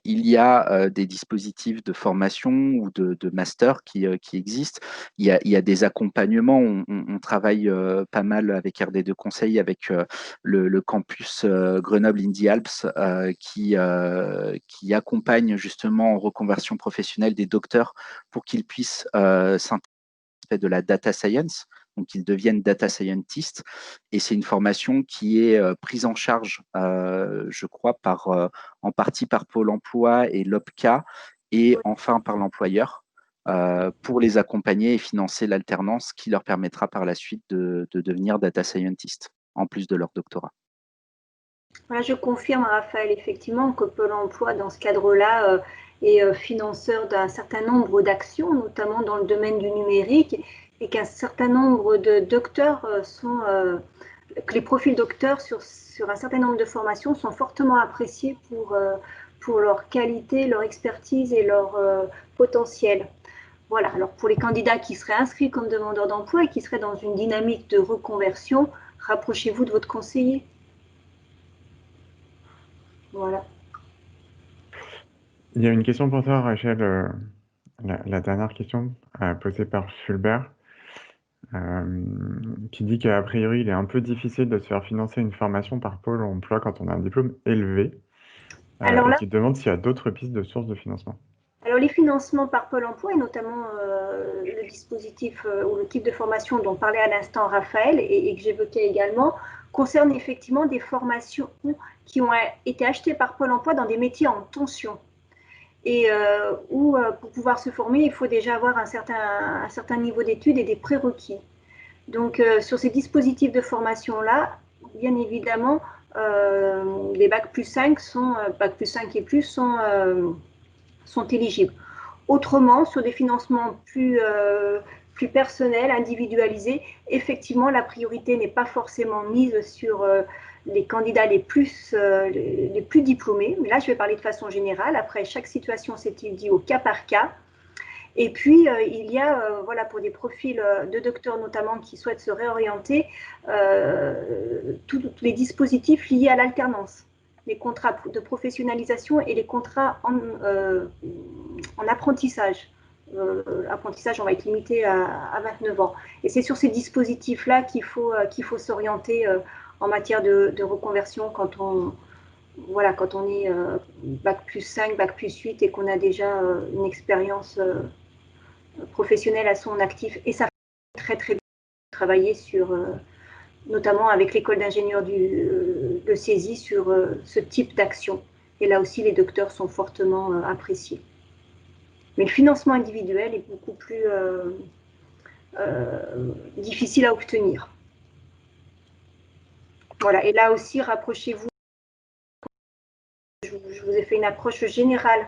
Il y a des dispositifs de formation ou de master qui existent. Il y a des accompagnements. On travaille pas mal avec RD2 Conseil, avec le campus Grenoble Indie Alps qui accompagne justement en reconversion professionnelle des docteurs pour qu'ils puissent s'intéresser de la data science, donc qu'ils deviennent data scientists. Et c'est une formation qui est prise en charge, je crois, en partie par Pôle emploi et l'OPCA, et enfin par l'employeur, pour les accompagner et financer l'alternance qui leur permettra par la suite de devenir data scientist, en plus de leur doctorat. Voilà, je confirme, Raphaël, effectivement, que Pôle emploi, dans ce cadre-là, est financeur d'un certain nombre d'actions, notamment dans le domaine du numérique, et qu'un certain nombre de docteurs que les profils docteurs sur un certain nombre de formations sont fortement appréciés pour leur qualité, leur expertise et leur potentiel. Voilà, alors pour les candidats qui seraient inscrits comme demandeurs d'emploi et qui seraient dans une dynamique de reconversion, rapprochez-vous de votre conseiller. Voilà. Il y a une question pour toi, Rachel, la dernière question posée par Fulbert, qui dit qu'a priori, il est un peu difficile de se faire financer une formation par Pôle emploi quand on a un diplôme élevé, Alors et là, qui demande s'il y a d'autres pistes de sources de financement. Alors, les financements par Pôle emploi, et notamment le dispositif ou le type de formation dont parlait à l'instant Raphaël et que j'évoquais également, concernent effectivement des formations qui ont été achetées par Pôle emploi dans des métiers en tension. Et où, pour pouvoir se former, il faut déjà avoir un certain niveau d'études et des prérequis. Donc, sur ces dispositifs de formation-là, bien évidemment, les Bac plus 5 Bac plus 5 et plus sont éligibles. Autrement, sur des financements plus personnels, individualisés, effectivement, la priorité n'est pas forcément mise sur les candidats les plus diplômés. Mais là, je vais parler de façon générale. Après, chaque situation s'étudie au cas par cas. Et puis, il y a, voilà, pour des profils de docteurs notamment qui souhaitent se réorienter, tous les dispositifs liés à l'alternance, les contrats de professionnalisation et les contrats en apprentissage. Apprentissage, on va être limité à 29 ans. Et c'est sur ces dispositifs-là qu'il faut s'orienter en matière de reconversion quand on est Bac plus 5, Bac plus 8 et qu'on a déjà une expérience professionnelle à son actif. Et ça fait très très bien de travailler sur, notamment avec l'école d'ingénieurs de saisie, sur ce type d'action. Et là aussi, les docteurs sont fortement appréciés. Mais le financement individuel est beaucoup plus difficile à obtenir. Voilà, et là aussi, rapprochez-vous. Je vous ai fait une approche générale.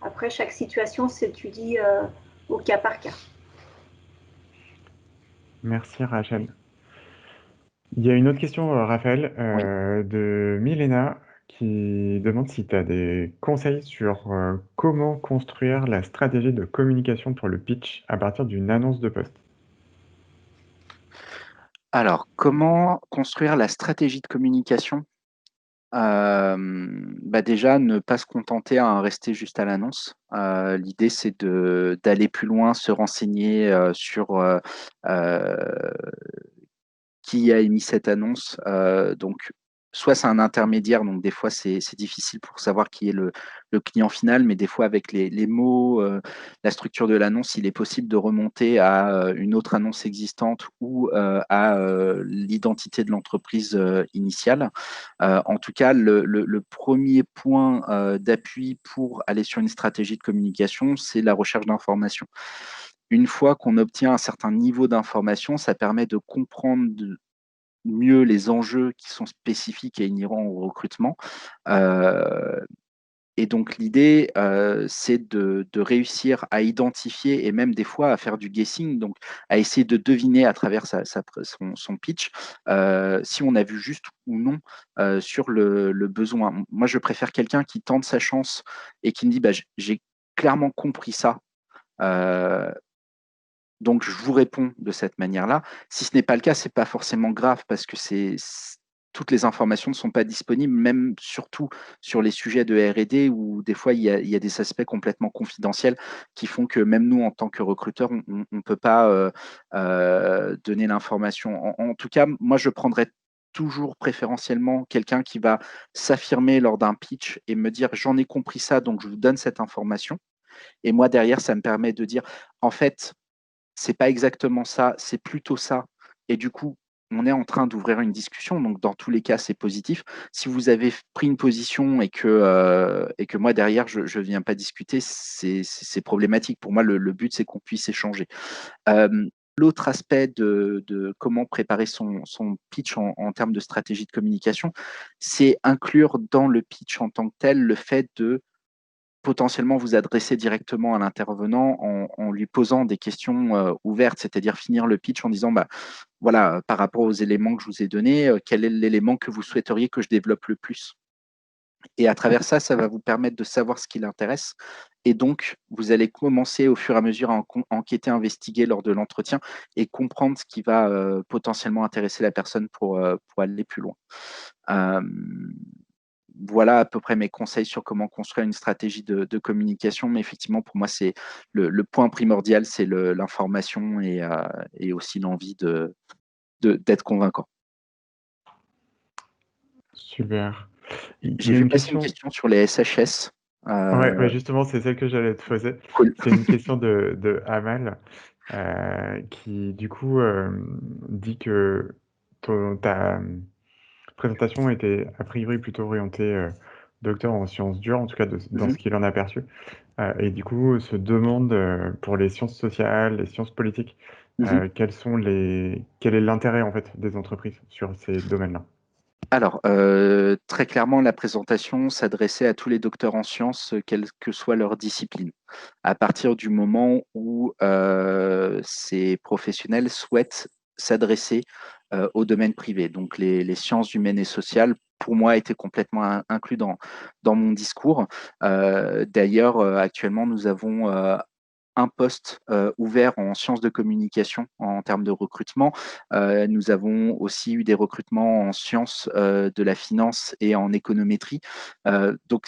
Après, chaque situation s'étudie au cas par cas. Merci Rachel. Il y a une autre question, Raphaël, de Milena, qui demande si tu as des conseils sur comment construire la stratégie de communication pour le pitch à partir d'une annonce de poste. Alors, comment construire la stratégie de communication? Déjà, ne pas se contenter à rester juste à l'annonce. L'idée, c'est d'aller plus loin, se renseigner sur qui a émis cette annonce. Donc, soit c'est un intermédiaire, donc des fois c'est difficile pour savoir qui est le client final, mais des fois avec les mots, la structure de l'annonce, il est possible de remonter à une autre annonce existante ou à l'identité de l'entreprise initiale. En tout cas, le premier point d'appui pour aller sur une stratégie de communication, c'est la recherche d'informations. Une fois qu'on obtient un certain niveau d'information, ça permet de comprendre mieux les enjeux qui sont spécifiques et inhérents au recrutement. Et donc l'idée, c'est de réussir à identifier et même des fois à faire du guessing, donc à essayer de deviner à travers son pitch, si on a vu juste ou non sur le besoin. Moi, je préfère quelqu'un qui tente sa chance et qui me dit, j'ai clairement compris ça. Donc, je vous réponds de cette manière-là. Si ce n'est pas le cas, ce n'est pas forcément grave parce que toutes les informations ne sont pas disponibles, même surtout sur les sujets de R&D où des fois, il y a des aspects complètement confidentiels qui font que même nous, en tant que recruteurs, on ne peut pas donner l'information. En tout cas, moi, je prendrais toujours préférentiellement quelqu'un qui va s'affirmer lors d'un pitch et me dire « j'en ai compris ça, donc je vous donne cette information ». Et moi, derrière, ça me permet de dire « en fait, c'est pas exactement ça, c'est plutôt ça. » Et du coup, on est en train d'ouvrir une discussion. Donc, dans tous les cas, c'est positif. Si vous avez pris une position et que moi, derrière, je ne viens pas discuter, c'est problématique. Pour moi, le but, c'est qu'on puisse échanger. L'autre aspect de comment préparer son pitch en termes de stratégie de communication, c'est inclure dans le pitch en tant que tel le fait de potentiellement vous adresser directement à l'intervenant en lui posant des questions ouvertes, c'est-à-dire finir le pitch en disant voilà, par rapport aux éléments que je vous ai donnés, quel est l'élément que vous souhaiteriez que je développe le plus? Et à travers ça, ça va vous permettre de savoir ce qui l'intéresse. Et donc, vous allez commencer au fur et à mesure à enquêter, investiguer lors de l'entretien et comprendre ce qui va potentiellement intéresser la personne pour aller plus loin. Voilà à peu près mes conseils sur comment construire une stratégie de communication. Mais effectivement, pour moi, c'est le point primordial, c'est l'information et aussi l'envie d'être convaincant. Super. Il y J'ai a vu une passer une question. question sur les SHS. Ouais, justement, c'est celle que j'allais te poser. Cool. C'est une question de Amal qui, du coup, dit que ta présentation était a priori plutôt orientée docteur en sciences dures, en tout cas dans ce qu'il en a perçu. Et du coup, se demande pour les sciences sociales, les sciences politiques, quel est l'intérêt en fait des entreprises sur ces domaines-là? Alors, très clairement, la présentation s'adressait à tous les docteurs en sciences, quelle que soit leur discipline. À partir du moment où ces professionnels souhaitent s'adresser au domaine privé. Donc, les sciences humaines et sociales, pour moi, étaient complètement inclus dans mon discours. D'ailleurs, actuellement, nous avons un poste ouvert en sciences de communication en termes de recrutement. Nous avons aussi eu des recrutements en sciences de la finance et en économétrie. Donc,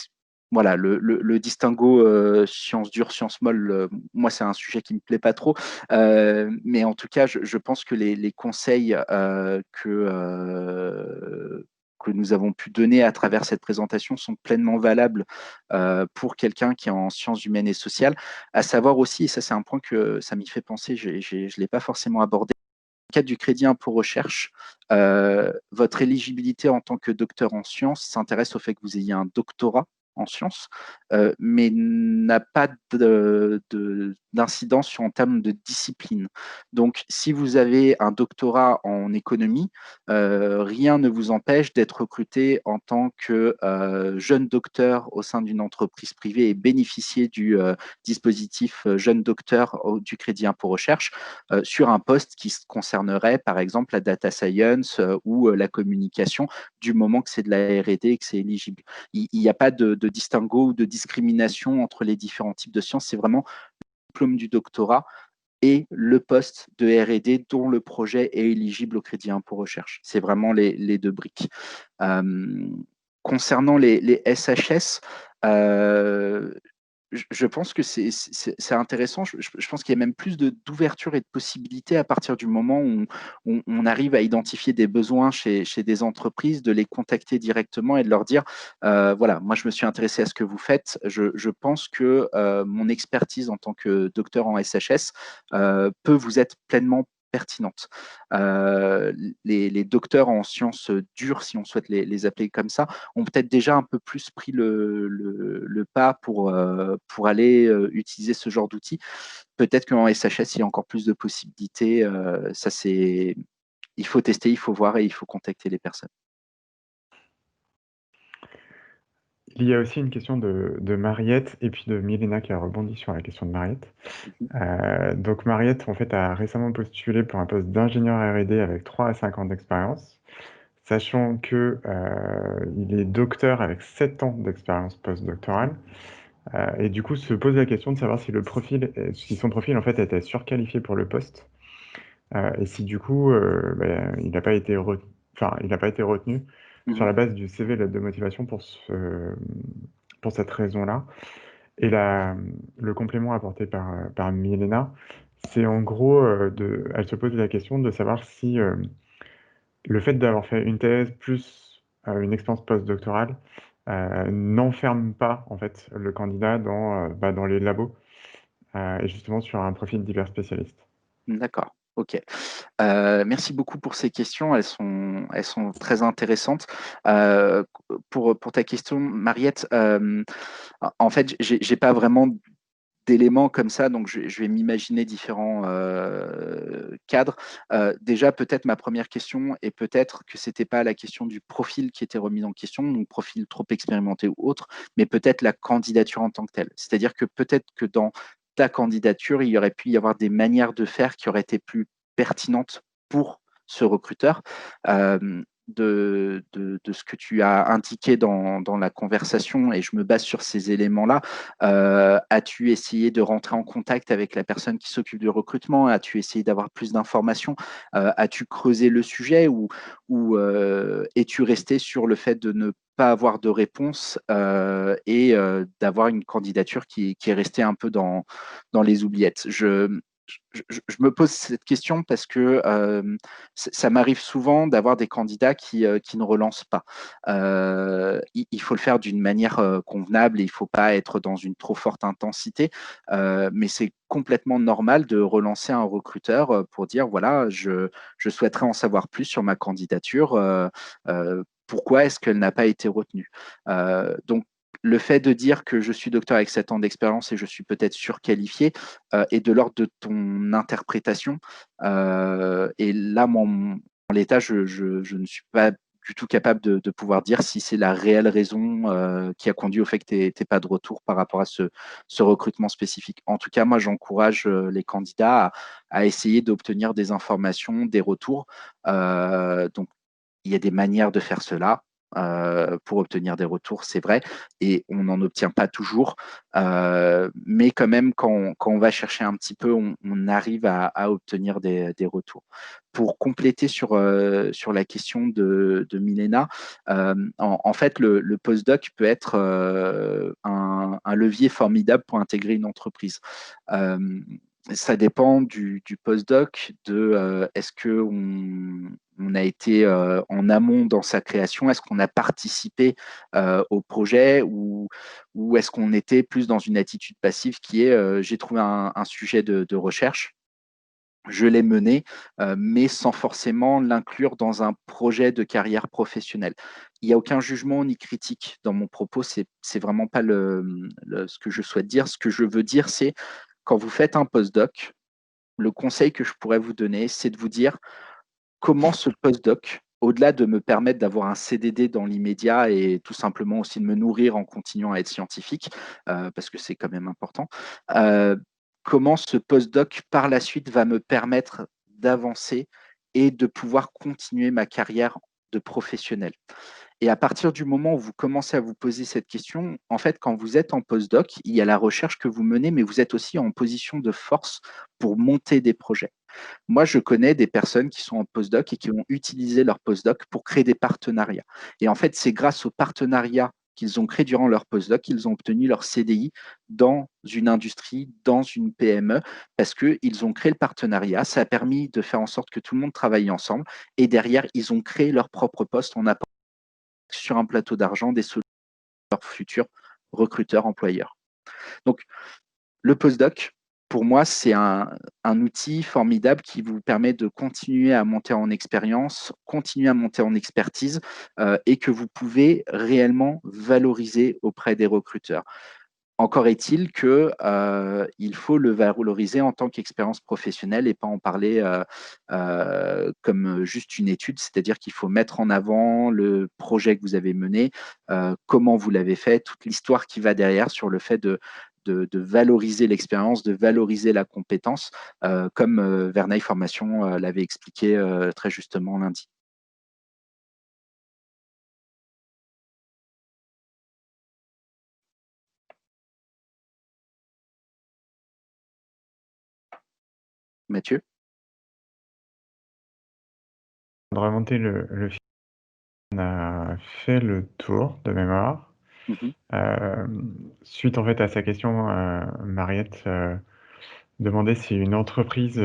voilà, le distinguo sciences dures, sciences molles, moi, c'est un sujet qui ne me plaît pas trop. Mais en tout cas, je pense que les conseils que nous avons pu donner à travers cette présentation sont pleinement valables pour quelqu'un qui est en sciences humaines et sociales. À savoir aussi, et ça c'est un point que ça m'y fait penser, je ne l'ai pas forcément abordé, dans le cadre du crédit impôt recherche, votre éligibilité en tant que docteur en sciences s'intéresse au fait que vous ayez un doctorat en sciences, mais n'a pas d'incidence en termes de discipline. Donc, si vous avez un doctorat en économie, rien ne vous empêche d'être recruté en tant que jeune docteur au sein d'une entreprise privée et bénéficier du dispositif jeune docteur du crédit impôt recherche sur un poste qui concernerait par exemple la data science ou la communication du moment que c'est de la R&D et que c'est éligible. Il n'y a pas de distinguo ou de discrimination entre les différents types de sciences, c'est vraiment le diplôme du doctorat et le poste de R&D dont le projet est éligible au crédit impôt recherche. C'est vraiment les deux briques. Concernant les SHS, je pense que c'est intéressant. Je pense qu'il y a même plus d'ouverture et de possibilités à partir du moment où on arrive à identifier des besoins chez des entreprises, de les contacter directement et de leur dire, voilà, moi je me suis intéressé à ce que vous faites. Je pense que mon expertise en tant que docteur en SHS peut vous être pleinement pertinente. Les docteurs en sciences dures, si on souhaite les appeler comme ça, ont peut-être déjà un peu plus pris le pas pour aller utiliser ce genre d'outils. Peut-être qu'en SHS, il y a encore plus de possibilités. Il faut tester, il faut voir et il faut contacter les personnes. Il y a aussi une question de Mariette et puis de Milena qui a rebondi sur la question de Mariette. Donc Mariette, en fait, a récemment postulé pour un poste d'ingénieur R&D avec 3 à 5 ans d'expérience, sachant que il est docteur avec 7 ans d'expérience postdoctorale. Et du coup, se pose la question de savoir si son profil en fait était surqualifié pour le poste, et si du coup, il n'a pas été retenu sur la base du CV, lettre de motivation pour cette raison-là. Et le complément apporté par Milena, c'est en gros, elle se pose la question de savoir si le fait d'avoir fait une thèse plus une expérience postdoctorale n'enferme pas en fait le candidat dans les labos et justement sur un profil d'hyper spécialiste. D'accord, ok. Merci beaucoup pour ces questions, elles sont très intéressantes. Pour ta question, Mariette, en fait, j'ai pas vraiment d'éléments comme ça, donc je vais m'imaginer différents cadres. Déjà, peut-être ma première question, et peut-être que c'était pas la question du profil qui était remis en question, donc profil trop expérimenté ou autre, mais peut-être la candidature en tant que telle. C'est-à-dire que peut-être que dans ta candidature, il y aurait pu y avoir des manières de faire qui auraient été plus pertinentes pour ce recruteur. De ce que tu as indiqué dans la conversation, et je me base sur ces éléments-là, as-tu essayé de rentrer en contact avec la personne qui s'occupe du recrutement? As-tu essayé d'avoir plus d'informations? As-tu creusé le sujet ou es-tu resté sur le fait de ne pas avoir de réponse et d'avoir une candidature qui est restée un peu dans les oubliettes? je me pose cette question parce que ça m'arrive souvent d'avoir des candidats qui ne relancent pas. Il faut le faire d'une manière convenable et il ne faut pas être dans une trop forte intensité, mais c'est complètement normal de relancer un recruteur pour dire, voilà, je souhaiterais en savoir plus sur ma candidature. Pourquoi est-ce qu'elle n'a pas été retenue? Donc, le fait de dire que je suis docteur avec 7 ans d'expérience et je suis peut-être surqualifié est de l'ordre de ton interprétation. Et là, en l'état, je ne suis pas du tout capable de pouvoir dire si c'est la réelle raison qui a conduit au fait que tu n'aies pas de retour par rapport à ce recrutement spécifique. En tout cas, moi, j'encourage les candidats à essayer d'obtenir des informations, des retours. Donc, il y a des manières de faire cela pour obtenir des retours, c'est vrai, et on n'en obtient pas toujours. Mais quand même, quand on va chercher un petit peu, on arrive à obtenir des retours. Pour compléter sur la question de Milena, en fait, le postdoc peut être un levier formidable pour intégrer une entreprise. Ça dépend du postdoc, de est-ce qu'on a été en amont dans sa création, est-ce qu'on a participé au projet ou est-ce qu'on était plus dans une attitude passive qui est j'ai trouvé un sujet de recherche, je l'ai mené, mais sans forcément l'inclure dans un projet de carrière professionnelle. Il n'y a aucun jugement ni critique dans mon propos, c'est vraiment pas ce que je souhaite dire. Ce que je veux dire, c'est quand vous faites un postdoc, le conseil que je pourrais vous donner, c'est de vous dire comment ce postdoc, au-delà de me permettre d'avoir un CDD dans l'immédiat et tout simplement aussi de me nourrir en continuant à être scientifique, parce que c'est quand même important, comment ce postdoc, par la suite, va me permettre d'avancer et de pouvoir continuer ma carrière de professionnel. Et à partir du moment où vous commencez à vous poser cette question, en fait, quand vous êtes en postdoc, il y a la recherche que vous menez, mais vous êtes aussi en position de force pour monter des projets. Moi, je connais des personnes qui sont en postdoc et qui ont utilisé leur postdoc pour créer des partenariats. Et en fait, c'est grâce aux partenariats qu'ils ont créés durant leur postdoc qu'ils ont obtenu leur CDI dans une industrie, dans une PME, parce qu'ils ont créé le partenariat. Ça a permis de faire en sorte que tout le monde travaille ensemble. Et derrière, ils ont créé leur propre poste en apportant sur un plateau d'argent des solutions pour leurs futurs recruteurs, employeurs. Donc, le postdoc, pour moi, c'est un outil formidable qui vous permet de continuer à monter en expérience, continuer à monter en expertise et que vous pouvez réellement valoriser auprès des recruteurs. Encore est-il qu'il faut le valoriser en tant qu'expérience professionnelle et pas en parler comme juste une étude, c'est-à-dire qu'il faut mettre en avant le projet que vous avez mené, comment vous l'avez fait, toute l'histoire qui va derrière sur le fait de valoriser l'expérience, de valoriser la compétence, comme Verneil Formation l'avait expliqué très justement lundi. Mathieu? De remonter le fil, on a fait le tour de mémoire. Suite en fait à sa question, Mariette demandait si une entreprise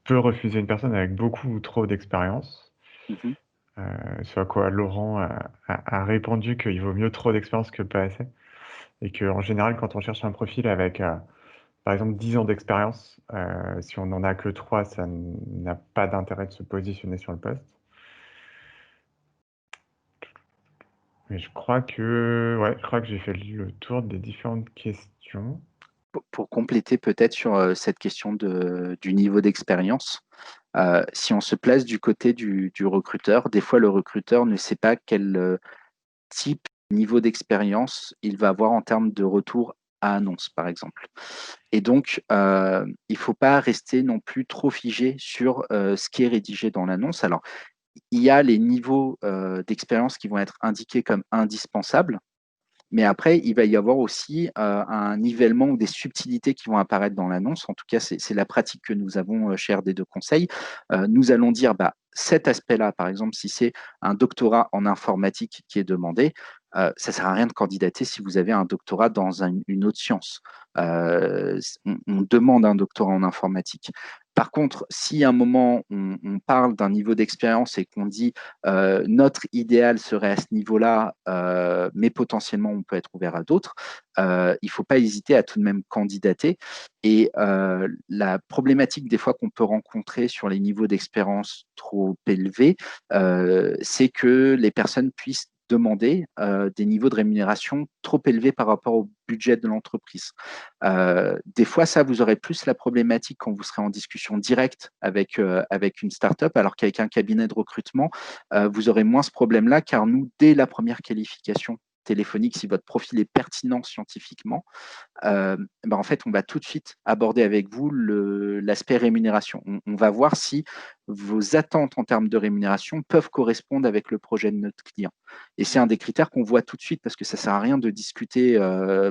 peut refuser une personne avec beaucoup ou trop d'expérience. Ce à quoi Laurent a répondu qu'il vaut mieux trop d'expérience que pas assez. Et qu'en général, quand on cherche un profil avec, par exemple, 10 ans d'expérience, si on n'en a que 3, ça n'a pas d'intérêt de se positionner sur le poste. Mais je crois que j'ai fait le tour des différentes questions. Pour compléter peut-être sur cette question du niveau d'expérience, si on se place du côté du recruteur, des fois le recruteur ne sait pas quel type, niveau d'expérience il va avoir en termes de retour à annonce, par exemple. Et donc, il ne faut pas rester non plus trop figé sur ce qui est rédigé dans l'annonce. Alors, il y a les niveaux d'expérience qui vont être indiqués comme indispensables. Mais après, il va y avoir aussi un nivellement ou des subtilités qui vont apparaître dans l'annonce. En tout cas, c'est la pratique que nous avons chez RD2 Conseil. Nous allons dire, cet aspect-là, par exemple, si c'est un doctorat en informatique qui est demandé, ça ne sert à rien de candidater si vous avez un doctorat dans une autre science. On demande un doctorat en informatique. Par contre, si à un moment on parle d'un niveau d'expérience et qu'on dit notre idéal serait à ce niveau-là, mais potentiellement on peut être ouvert à d'autres, il ne faut pas hésiter à tout de même candidater. Et la problématique des fois qu'on peut rencontrer sur les niveaux d'expérience trop élevés, c'est que les personnes puissent demander des niveaux de rémunération trop élevés par rapport au budget de l'entreprise. Des fois, ça, vous aurez plus la problématique quand vous serez en discussion directe avec une startup, alors qu'avec un cabinet de recrutement, vous aurez moins ce problème-là, car nous, dès la première qualification téléphonique, si votre profil est pertinent scientifiquement, en fait, on va tout de suite aborder avec vous l'aspect rémunération. On va voir si vos attentes en termes de rémunération peuvent correspondre avec le projet de notre client. Et c'est un des critères qu'on voit tout de suite, parce que ça ne sert à rien de discuter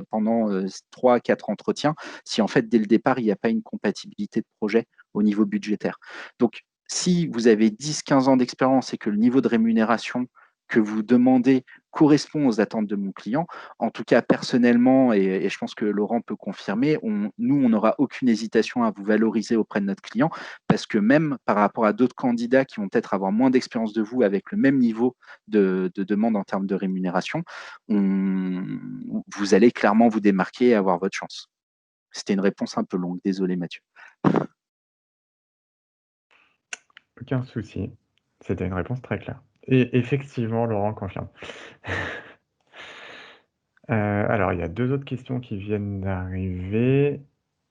pendant 3 à 4 entretiens si en fait, dès le départ, il n'y a pas une compatibilité de projet au niveau budgétaire. Donc, si vous avez 10-15 ans d'expérience et que le niveau de rémunération que vous demandez correspond aux attentes de mon client, en tout cas personnellement, et je pense que Laurent peut confirmer, nous, on n'aura aucune hésitation à vous valoriser auprès de notre client, parce que même par rapport à d'autres candidats qui vont peut-être avoir moins d'expérience de vous avec le même niveau de demande en termes de rémunération, vous allez clairement vous démarquer et avoir votre chance. C'était une réponse un peu longue, désolé Mathieu. Aucun souci, c'était une réponse très claire. Et effectivement, Laurent confirme. Alors, il y a 2 autres questions qui viennent d'arriver.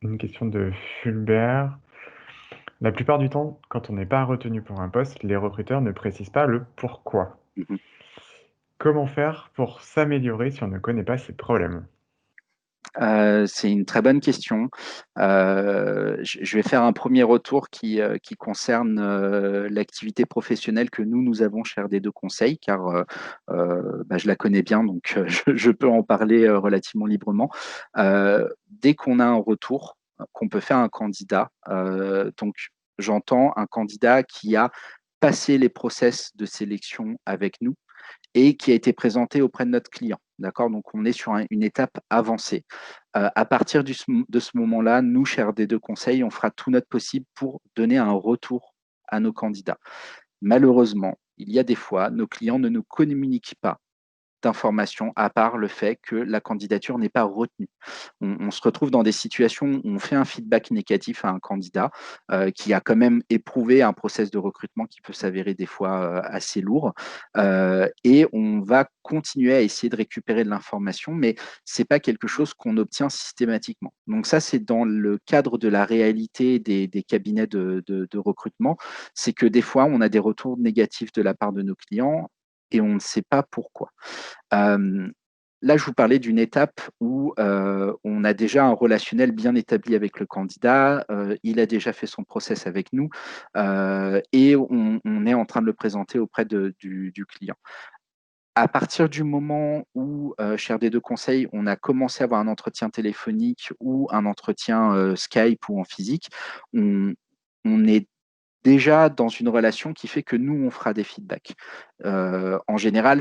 Une question de Fulbert. La plupart du temps, quand on n'est pas retenu pour un poste, les recruteurs ne précisent pas le pourquoi. Mhm. Comment faire pour s'améliorer si on ne connaît pas ces problèmes? C'est une très bonne question. Je vais faire un premier retour qui concerne l'activité professionnelle que nous avons chez RD2 Conseil, car je la connais bien, donc je peux en parler relativement librement. Dès qu'on a un retour qu'on peut faire à un candidat, donc j'entends un candidat qui a passé les process de sélection avec nous et qui a été présenté auprès de notre client. D'accord? Donc, on est sur une étape avancée. À partir de ce moment-là, nous, chez RD2 Conseil, on fera tout notre possible pour donner un retour à nos candidats. Malheureusement, il y a des fois, nos clients ne nous communiquent pas d'informations à part le fait que la candidature n'est pas retenue. On se retrouve dans des situations où on fait un feedback négatif à un candidat qui a quand même éprouvé un process de recrutement qui peut s'avérer des fois assez lourd et on va continuer à essayer de récupérer de l'information, mais ce n'est pas quelque chose qu'on obtient systématiquement. Donc ça, c'est dans le cadre de la réalité des cabinets de recrutement, c'est que des fois, on a des retours négatifs de la part de nos clients et on ne sait pas pourquoi. Là, je vous parlais d'une étape où on a déjà un relationnel bien établi avec le candidat, il a déjà fait son process avec nous et on est en train de le présenter auprès du client. À partir du moment où, chez RD2 Conseil, on a commencé à avoir un entretien téléphonique ou un entretien Skype ou en physique, on est déjà dans une relation qui fait que nous, on fera des feedbacks. En général,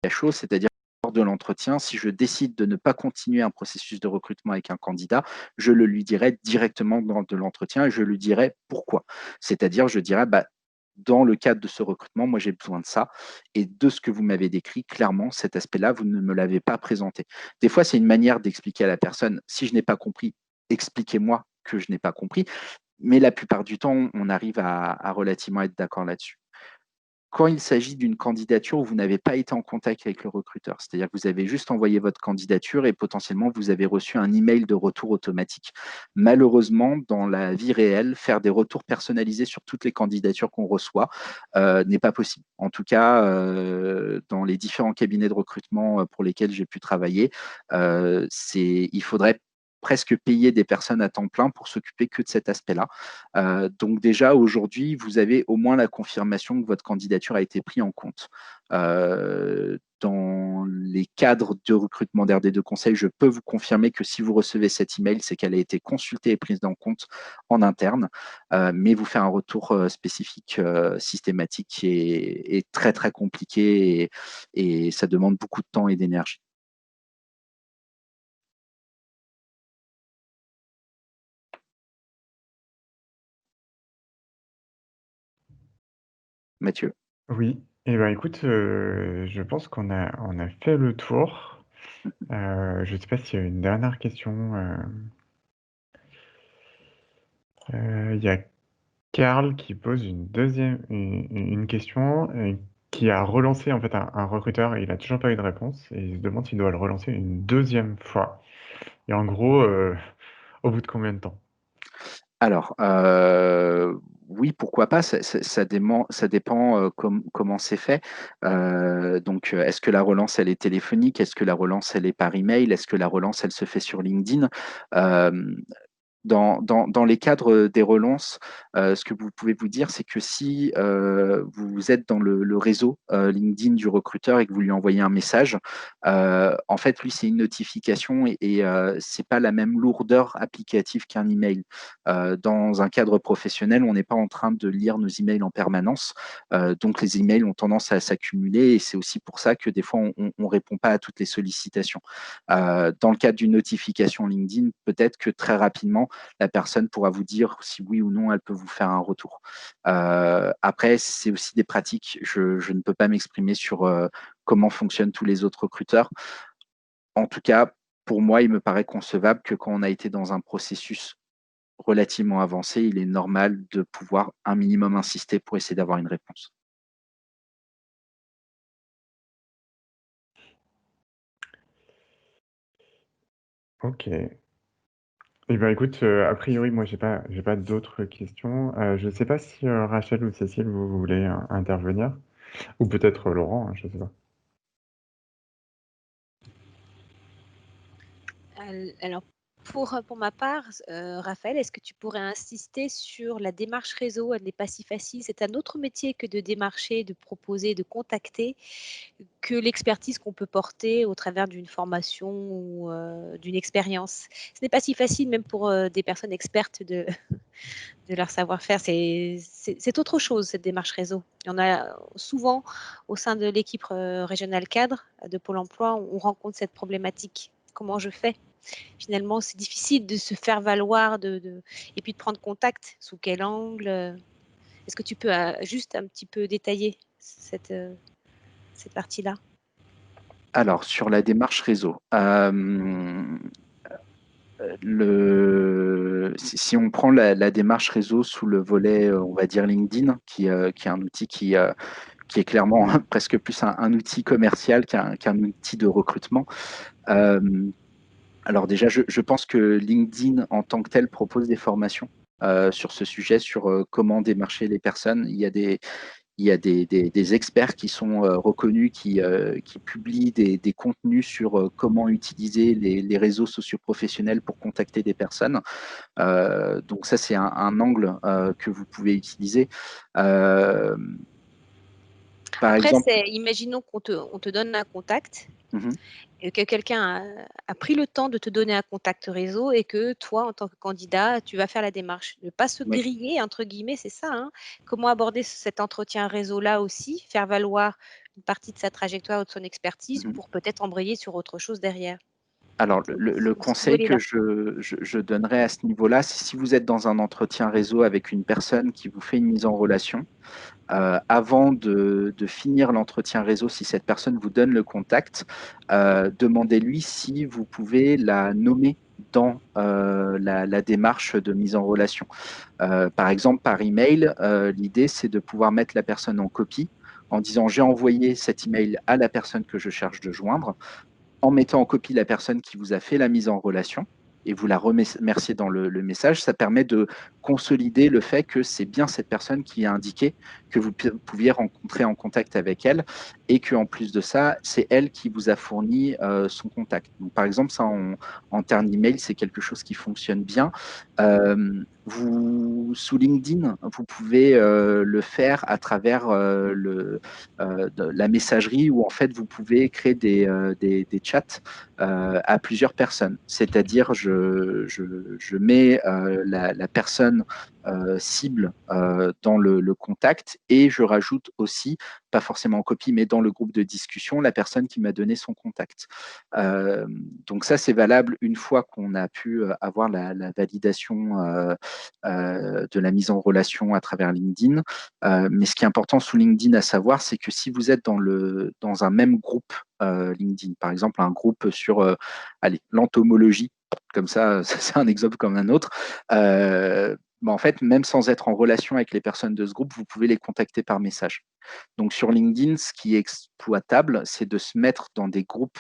la chose, c'est-à-dire lors de l'entretien, si je décide de ne pas continuer un processus de recrutement avec un candidat, je le lui dirai directement lors de l'entretien et je lui dirai pourquoi. C'est-à-dire, je dirai, dans le cadre de ce recrutement, moi j'ai besoin de ça. Et de ce que vous m'avez décrit, clairement, cet aspect-là, vous ne me l'avez pas présenté. Des fois, c'est une manière d'expliquer à la personne, si je n'ai pas compris, expliquez-moi que je n'ai pas compris. Mais la plupart du temps, on arrive à relativement être d'accord là-dessus. Quand il s'agit d'une candidature où vous n'avez pas été en contact avec le recruteur, c'est-à-dire que vous avez juste envoyé votre candidature et potentiellement vous avez reçu un email de retour automatique. Malheureusement, dans la vie réelle, faire des retours personnalisés sur toutes les candidatures qu'on reçoit n'est pas possible. En tout cas, dans les différents cabinets de recrutement pour lesquels j'ai pu travailler, il faudrait presque payer des personnes à temps plein pour s'occuper que de cet aspect-là. Donc déjà, aujourd'hui, vous avez au moins la confirmation que votre candidature a été prise en compte. Dans les cadres de recrutement d'RD2 Conseil, je peux vous confirmer que si vous recevez cet email, c'est qu'elle a été consultée et prise en compte en interne, mais vous faire un retour spécifique systématique qui est très très compliqué et ça demande beaucoup de temps et d'énergie. Mathieu? Oui, et ben écoute, je pense on a fait le tour. Je ne sais pas s'il y a une dernière question. Il y a Karl qui pose une question, qui a relancé en fait un recruteur et il a toujours pas eu de réponse et il se demande s'il doit le relancer une deuxième fois. Et en gros, au bout de combien de temps? Alors, oui, pourquoi pas, ça dépend comment c'est fait. Donc, est-ce que la relance, elle est téléphonique? Est-ce que la relance, elle est par email? Est-ce que la relance, elle se fait sur LinkedIn? Dans les cadres des relances, ce que vous pouvez vous dire, c'est que si vous êtes dans le réseau LinkedIn du recruteur et que vous lui envoyez un message, en fait, lui, c'est une notification et c'est pas la même lourdeur applicative qu'un email. Dans un cadre professionnel, on n'est pas en train de lire nos emails en permanence, donc les emails ont tendance à s'accumuler et c'est aussi pour ça que des fois, on répond pas à toutes les sollicitations. Dans le cadre d'une notification LinkedIn, peut-être que très rapidement, la personne pourra vous dire si oui ou non elle peut vous faire un retour. Après, c'est aussi des pratiques. Je ne peux pas m'exprimer sur comment fonctionnent tous les autres recruteurs. En tout cas, pour moi, il me paraît concevable que quand on a été dans un processus relativement avancé, il est normal de pouvoir un minimum insister pour essayer d'avoir une réponse. Ok. Eh ben écoute, a priori, moi, j'ai pas d'autres questions. Je ne sais pas si Rachel ou Cécile, vous voulez intervenir, ou peut-être Laurent, hein, je ne sais pas. Alors, pour ma part, Raphaël, est-ce que tu pourrais insister sur la démarche réseau? Elle n'est pas si facile. C'est un autre métier que de démarcher, de proposer, de contacter, que l'expertise qu'on peut porter au travers d'une formation ou d'une expérience. Ce n'est pas si facile, même pour des personnes expertes de leur savoir-faire. C'est autre chose, cette démarche réseau. Il y en a souvent au sein de l'équipe régionale cadre de Pôle emploi, on rencontre cette problématique. Comment je fais? Finalement, c'est difficile de se faire valoir et puis de prendre contact. Sous quel angle? Est-ce que tu peux juste un petit peu détailler cette partie-là? Alors, sur la démarche réseau, si on prend la démarche réseau sous le volet, on va dire LinkedIn, qui est un outil qui est clairement presque plus un outil commercial qu'un outil de recrutement. Alors déjà, je pense que LinkedIn en tant que tel propose des formations sur ce sujet, sur comment démarcher les personnes. Il y a des experts qui sont reconnus, qui publient des contenus sur comment utiliser les réseaux socioprofessionnels pour contacter des personnes. Donc ça, c'est un angle que vous pouvez utiliser. Par Après, exemple, imaginons qu'on te donne un contact, Mhm. et que quelqu'un a pris le temps de te donner un contact réseau et que toi, en tant que candidat, tu vas faire la démarche. Ne pas se Oui. griller, entre guillemets, c'est ça, hein. Comment aborder cet entretien réseau-là aussi, faire valoir une partie de sa trajectoire ou de son expertise Mhm. pour peut-être embrayer sur autre chose derrière. Alors, C'est le aussi ce conseil que volet-là. je donnerais à ce niveau-là, c'est si vous êtes dans un entretien réseau avec une personne qui vous fait une mise en relation, avant de finir l'entretien réseau, si cette personne vous donne le contact, demandez-lui si vous pouvez la nommer dans la démarche de mise en relation. Par exemple, par email, l'idée, c'est de pouvoir mettre la personne en copie en disant j'ai envoyé cet email à la personne que je cherche de joindre, en mettant en copie la personne qui vous a fait la mise en relation et vous la remerciez dans le message. Ça permet de consolider le fait que c'est bien cette personne qui a indiqué que vous pouviez rentrer en contact avec elle et qu'en plus de ça, c'est elle qui vous a fourni son contact. Donc, par exemple, ça, en termes d'email, c'est quelque chose qui fonctionne bien. Sous LinkedIn, vous pouvez le faire à travers la messagerie où en fait vous pouvez créer des chats à plusieurs personnes. C'est-à-dire, je mets la personne cible dans le contact et je rajoute aussi, pas forcément en copie, mais dans le groupe de discussion, la personne qui m'a donné son contact. Donc ça, c'est valable une fois qu'on a pu avoir la validation de la mise en relation à travers LinkedIn. Mais ce qui est important sous LinkedIn à savoir, c'est que si vous êtes dans un même groupe LinkedIn, par exemple un groupe sur l'entomologie, comme ça c'est un exemple comme un autre, en fait, même sans être en relation avec les personnes de ce groupe, vous pouvez les contacter par message. Donc sur LinkedIn, ce qui est exploitable, c'est de se mettre dans des groupes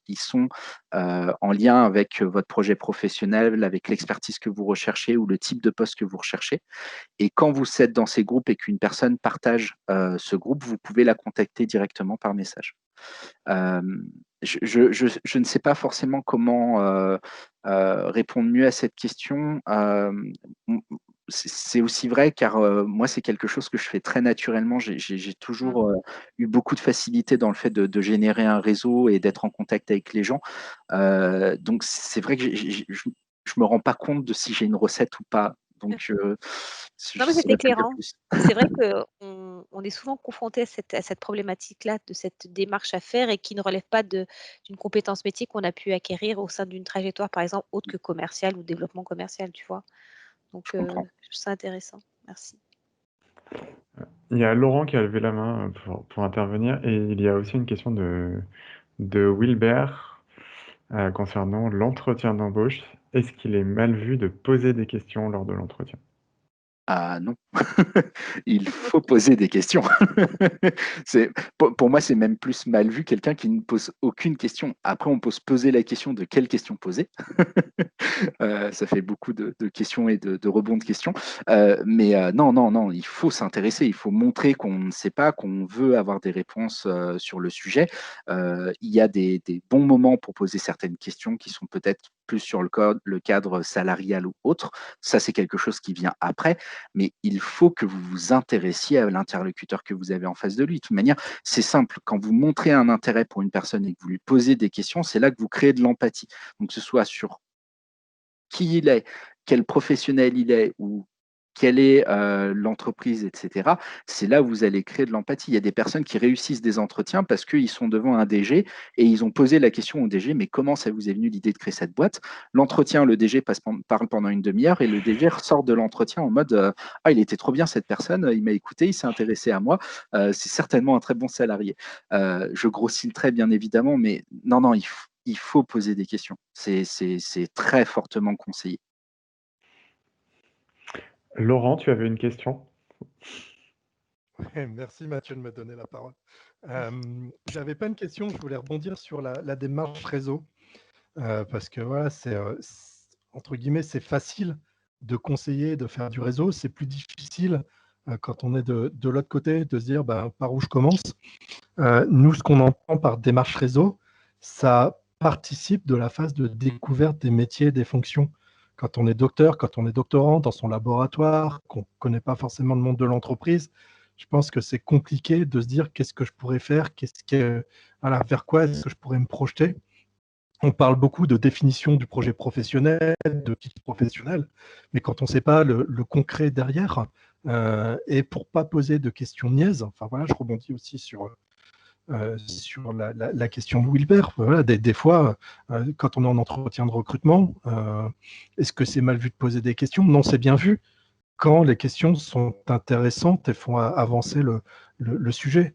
qui sont en lien avec votre projet professionnel, avec l'expertise que vous recherchez ou le type de poste que vous recherchez. Et quand vous êtes dans ces groupes et qu'une personne partage ce groupe, vous pouvez la contacter directement par message. Je ne sais pas forcément comment répondre mieux à cette question. C'est aussi vrai car moi, c'est quelque chose que je fais très naturellement. J'ai toujours eu beaucoup de facilité dans le fait de générer un réseau et d'être en contact avec les gens. Donc, c'est vrai que je ne me rends pas compte de si j'ai une recette ou pas. Donc, non, mais c'est éclairant. C'est vrai qu'on est souvent confronté à cette problématique-là, de cette démarche à faire et qui ne relève pas d'une compétence métier qu'on a pu acquérir au sein d'une trajectoire, par exemple, autre que commerciale ou développement commercial, tu vois. Donc, je trouve ça intéressant. Merci. Il y a Laurent qui a levé la main pour intervenir et il y a aussi une question de Wilbert concernant l'entretien d'embauche. Est-ce qu'il est mal vu de poser des questions lors de l'entretien? Ah non, il faut poser des questions. Pour moi, c'est même plus mal vu quelqu'un qui ne pose aucune question. Après, on peut se poser la question de quelle question poser. Ça fait beaucoup de questions et de rebonds de questions. Mais non, il faut s'intéresser, il faut montrer qu'on ne sait pas, qu'on veut avoir des réponses sur le sujet. Il y a des bons moments pour poser certaines questions qui sont peut-être plus sur le cadre salarial ou autre. Ça, c'est quelque chose qui vient après. Mais il faut que vous vous intéressiez à l'interlocuteur que vous avez en face de lui. De toute manière, c'est simple. Quand vous montrez un intérêt pour une personne et que vous lui posez des questions, c'est là que vous créez de l'empathie. Donc, que ce soit sur qui il est, quel professionnel il est ou quelle est l'entreprise, etc. C'est là où vous allez créer de l'empathie. Il y a des personnes qui réussissent des entretiens parce qu'ils sont devant un DG et ils ont posé la question au DG, mais comment ça vous est venu l'idée de créer cette boîte? L'entretien, le DG parle pendant une demi-heure et le DG ressort de l'entretien en mode ah, il était trop bien cette personne, il m'a écouté, il s'est intéressé à moi, c'est certainement un très bon salarié. Je grossis le trait, bien évidemment, mais non, il faut poser des questions. C'est très fortement conseillé. Laurent, tu avais une question? Ouais, merci Mathieu de me donner la parole. J'avais pas une question, je voulais rebondir sur la démarche réseau. Parce que voilà, entre guillemets, c'est facile de conseiller, de faire du réseau. C'est plus difficile quand on est de l'autre côté, de se dire par où je commence. Nous, ce qu'on entend par démarche réseau, ça participe de la phase de découverte des métiers, des fonctions. Quand on est docteur, quand on est doctorant dans son laboratoire, qu'on ne connaît pas forcément le monde de l'entreprise, je pense que c'est compliqué de se dire qu'est-ce que je pourrais faire, vers quoi est-ce que je pourrais me projeter. On parle beaucoup de définition du projet professionnel, de titre professionnel, mais quand on ne sait pas le concret derrière, et pour ne pas poser de questions niaises, enfin voilà, je rebondis aussi sur la question de Wilbert. Voilà, des fois, quand on est en entretien de recrutement, est-ce que c'est mal vu de poser des questions? Non, c'est bien vu quand les questions sont intéressantes et font avancer le sujet.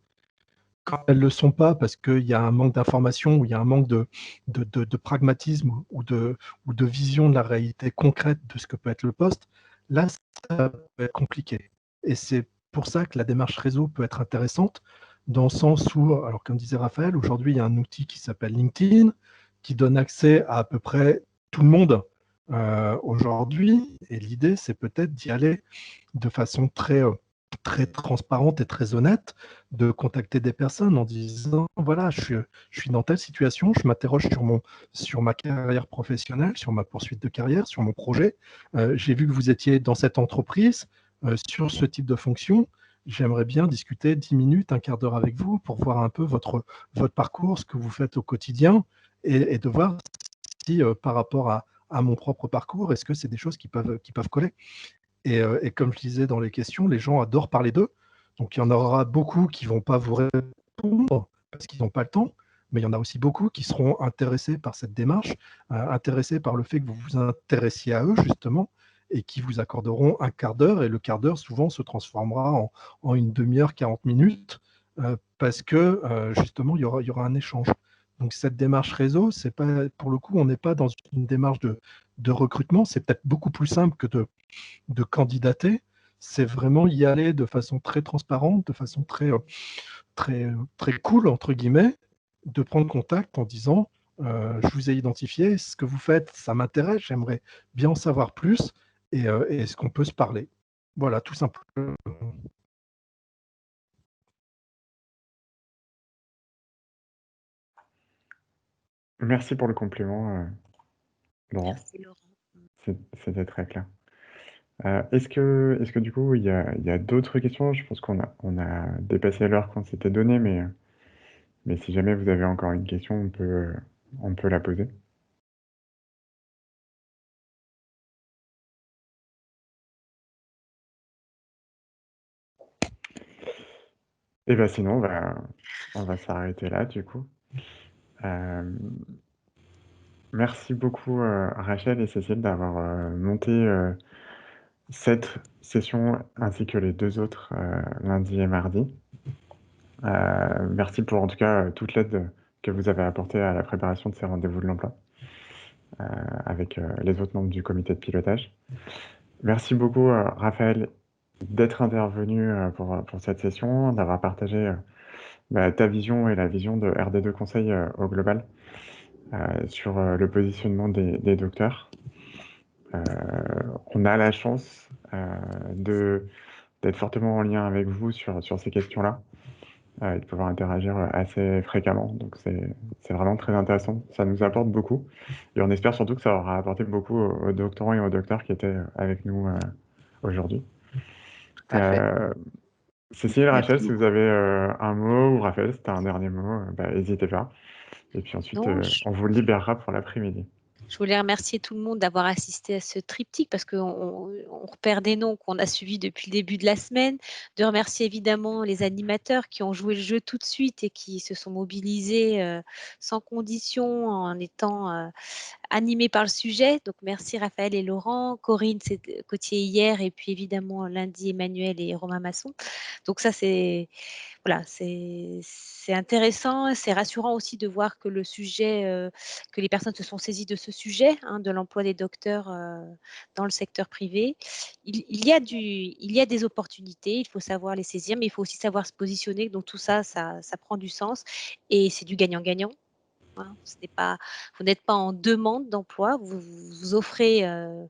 Quand elles ne le sont pas parce qu'il y a un manque d'information ou il y a un manque de pragmatisme ou de vision de la réalité concrète de ce que peut être le poste, là, ça peut être compliqué. Et c'est pour ça que la démarche réseau peut être intéressante dans le sens où, alors comme disait Raphaël, aujourd'hui, il y a un outil qui s'appelle LinkedIn qui donne accès à peu près tout le monde aujourd'hui. Et l'idée, c'est peut-être d'y aller de façon très très transparente et très honnête de contacter des personnes en disant voilà, je suis dans telle situation, je m'interroge sur ma carrière professionnelle, sur ma poursuite de carrière, sur mon projet. J'ai vu que vous étiez dans cette entreprise, sur ce type de fonction. J'aimerais bien discuter 10 minutes, un quart d'heure avec vous pour voir un peu votre parcours, ce que vous faites au quotidien et de voir si par rapport à mon propre parcours, est-ce que c'est des choses qui peuvent coller. Et comme je disais dans les questions, les gens adorent parler d'eux. Donc, il y en aura beaucoup qui ne vont pas vous répondre parce qu'ils n'ont pas le temps. Mais il y en a aussi beaucoup qui seront intéressés par cette démarche, intéressés par le fait que vous vous intéressiez à eux, justement, et qui vous accorderont un quart d'heure. Et le quart d'heure, souvent, se transformera en une demi-heure, 40 minutes, parce que, justement, il y aura un échange. Donc, cette démarche réseau, c'est pas, pour le coup, on n'est pas dans une démarche de recrutement. C'est peut-être beaucoup plus simple que de candidater, c'est vraiment y aller de façon très transparente, de façon très cool, entre guillemets, de prendre contact en disant je vous ai identifié, ce que vous faites, ça m'intéresse, j'aimerais bien en savoir plus, et est-ce qu'on peut se parler? Voilà, tout simplement. Merci pour le compliment, Laurent. Merci Laurent. C'était très clair. Est-ce que du coup, il y a d'autres questions? Je pense on a dépassé l'heure qu'on s'était donné, mais si jamais vous avez encore une question, on peut la poser. Et bien sinon, on va s'arrêter là du coup. Merci beaucoup Rachel et Cécile d'avoir monté cette session ainsi que les deux autres lundi et mardi. Merci pour en tout cas toute l'aide que vous avez apportée à la préparation de ces rendez-vous de l'emploi avec les autres membres du comité de pilotage. Merci beaucoup Raphaël d'être intervenu pour cette session, d'avoir partagé ta vision et la vision de RD2 Conseil au global sur le positionnement des docteurs. On a la chance d'être fortement en lien avec vous sur ces questions-là et de pouvoir interagir assez fréquemment. Donc, c'est vraiment très intéressant. Ça nous apporte beaucoup. Et on espère surtout que ça aura apporté beaucoup aux doctorants et aux docteurs qui étaient avec nous aujourd'hui. Tout à fait. Cécile, Merci Rachel, si beaucoup. vous avez un mot, ou Raphaël, si tu as un dernier mot, n'hésitez pas. Et puis ensuite, Non, on vous libérera pour l'après-midi. je voulais remercier tout le monde d'avoir assisté à ce triptyque parce qu'on repère des noms qu'on a suivis depuis le début de la semaine. De remercier évidemment les animateurs qui ont joué le jeu tout de suite et qui se sont mobilisés sans condition en étant animés par le sujet. Donc merci Raphaël et Laurent, Corinne Cotier hier et puis évidemment lundi Emmanuel et Romain Masson. Donc ça c'est voilà, c'est intéressant, c'est rassurant aussi de voir que le sujet, que les personnes se sont saisies de ce sujet, hein, de l'emploi des docteurs dans le secteur privé. Il y a des opportunités, il faut savoir les saisir, mais il faut aussi savoir se positionner. Donc tout ça, ça prend du sens et c'est du gagnant-gagnant. Hein. Vous n'êtes pas en demande d'emploi, vous offrez une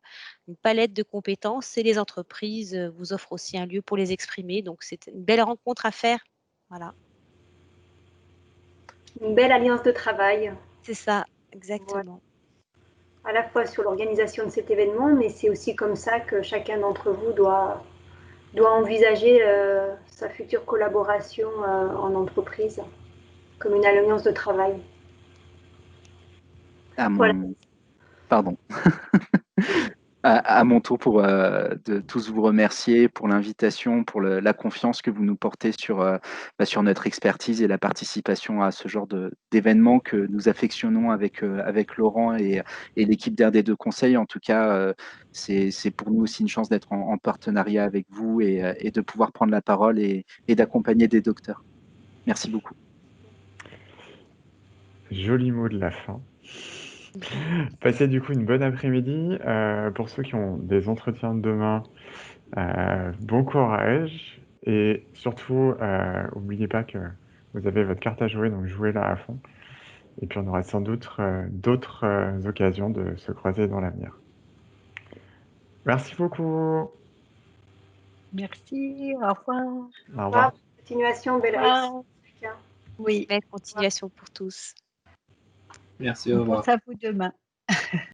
palette de compétences et les entreprises vous offrent aussi un lieu pour les exprimer. Donc c'est une belle rencontre à faire. Voilà. Une belle alliance de travail. C'est ça, exactement. Voilà. À la fois sur l'organisation de cet événement, mais c'est aussi comme ça que chacun d'entre vous doit envisager sa future collaboration en entreprise, comme une alliance de travail. Voilà. Pardon. À mon tour pour de tous vous remercier pour l'invitation, pour la confiance que vous nous portez sur notre expertise et la participation à ce genre d'événements que nous affectionnons avec Laurent et l'équipe d'RD2 Conseil. En tout cas, c'est pour nous aussi une chance d'être en partenariat avec vous et de pouvoir prendre la parole et d'accompagner des docteurs. Merci beaucoup. Joli mot de la fin. Passez du coup une bonne après-midi. Pour ceux qui ont des entretiens demain, bon courage. Et surtout, n'oubliez pas que vous avez votre carte à jouer, donc jouez-la à fond. Et puis on aura sans doute d'autres occasions de se croiser dans l'avenir. Merci beaucoup. Merci, au revoir. Au revoir. Continuation, belle Au réussite. revoir. Oui, Belle continuation pour tous. Merci, au on revoir. pense à vous demain.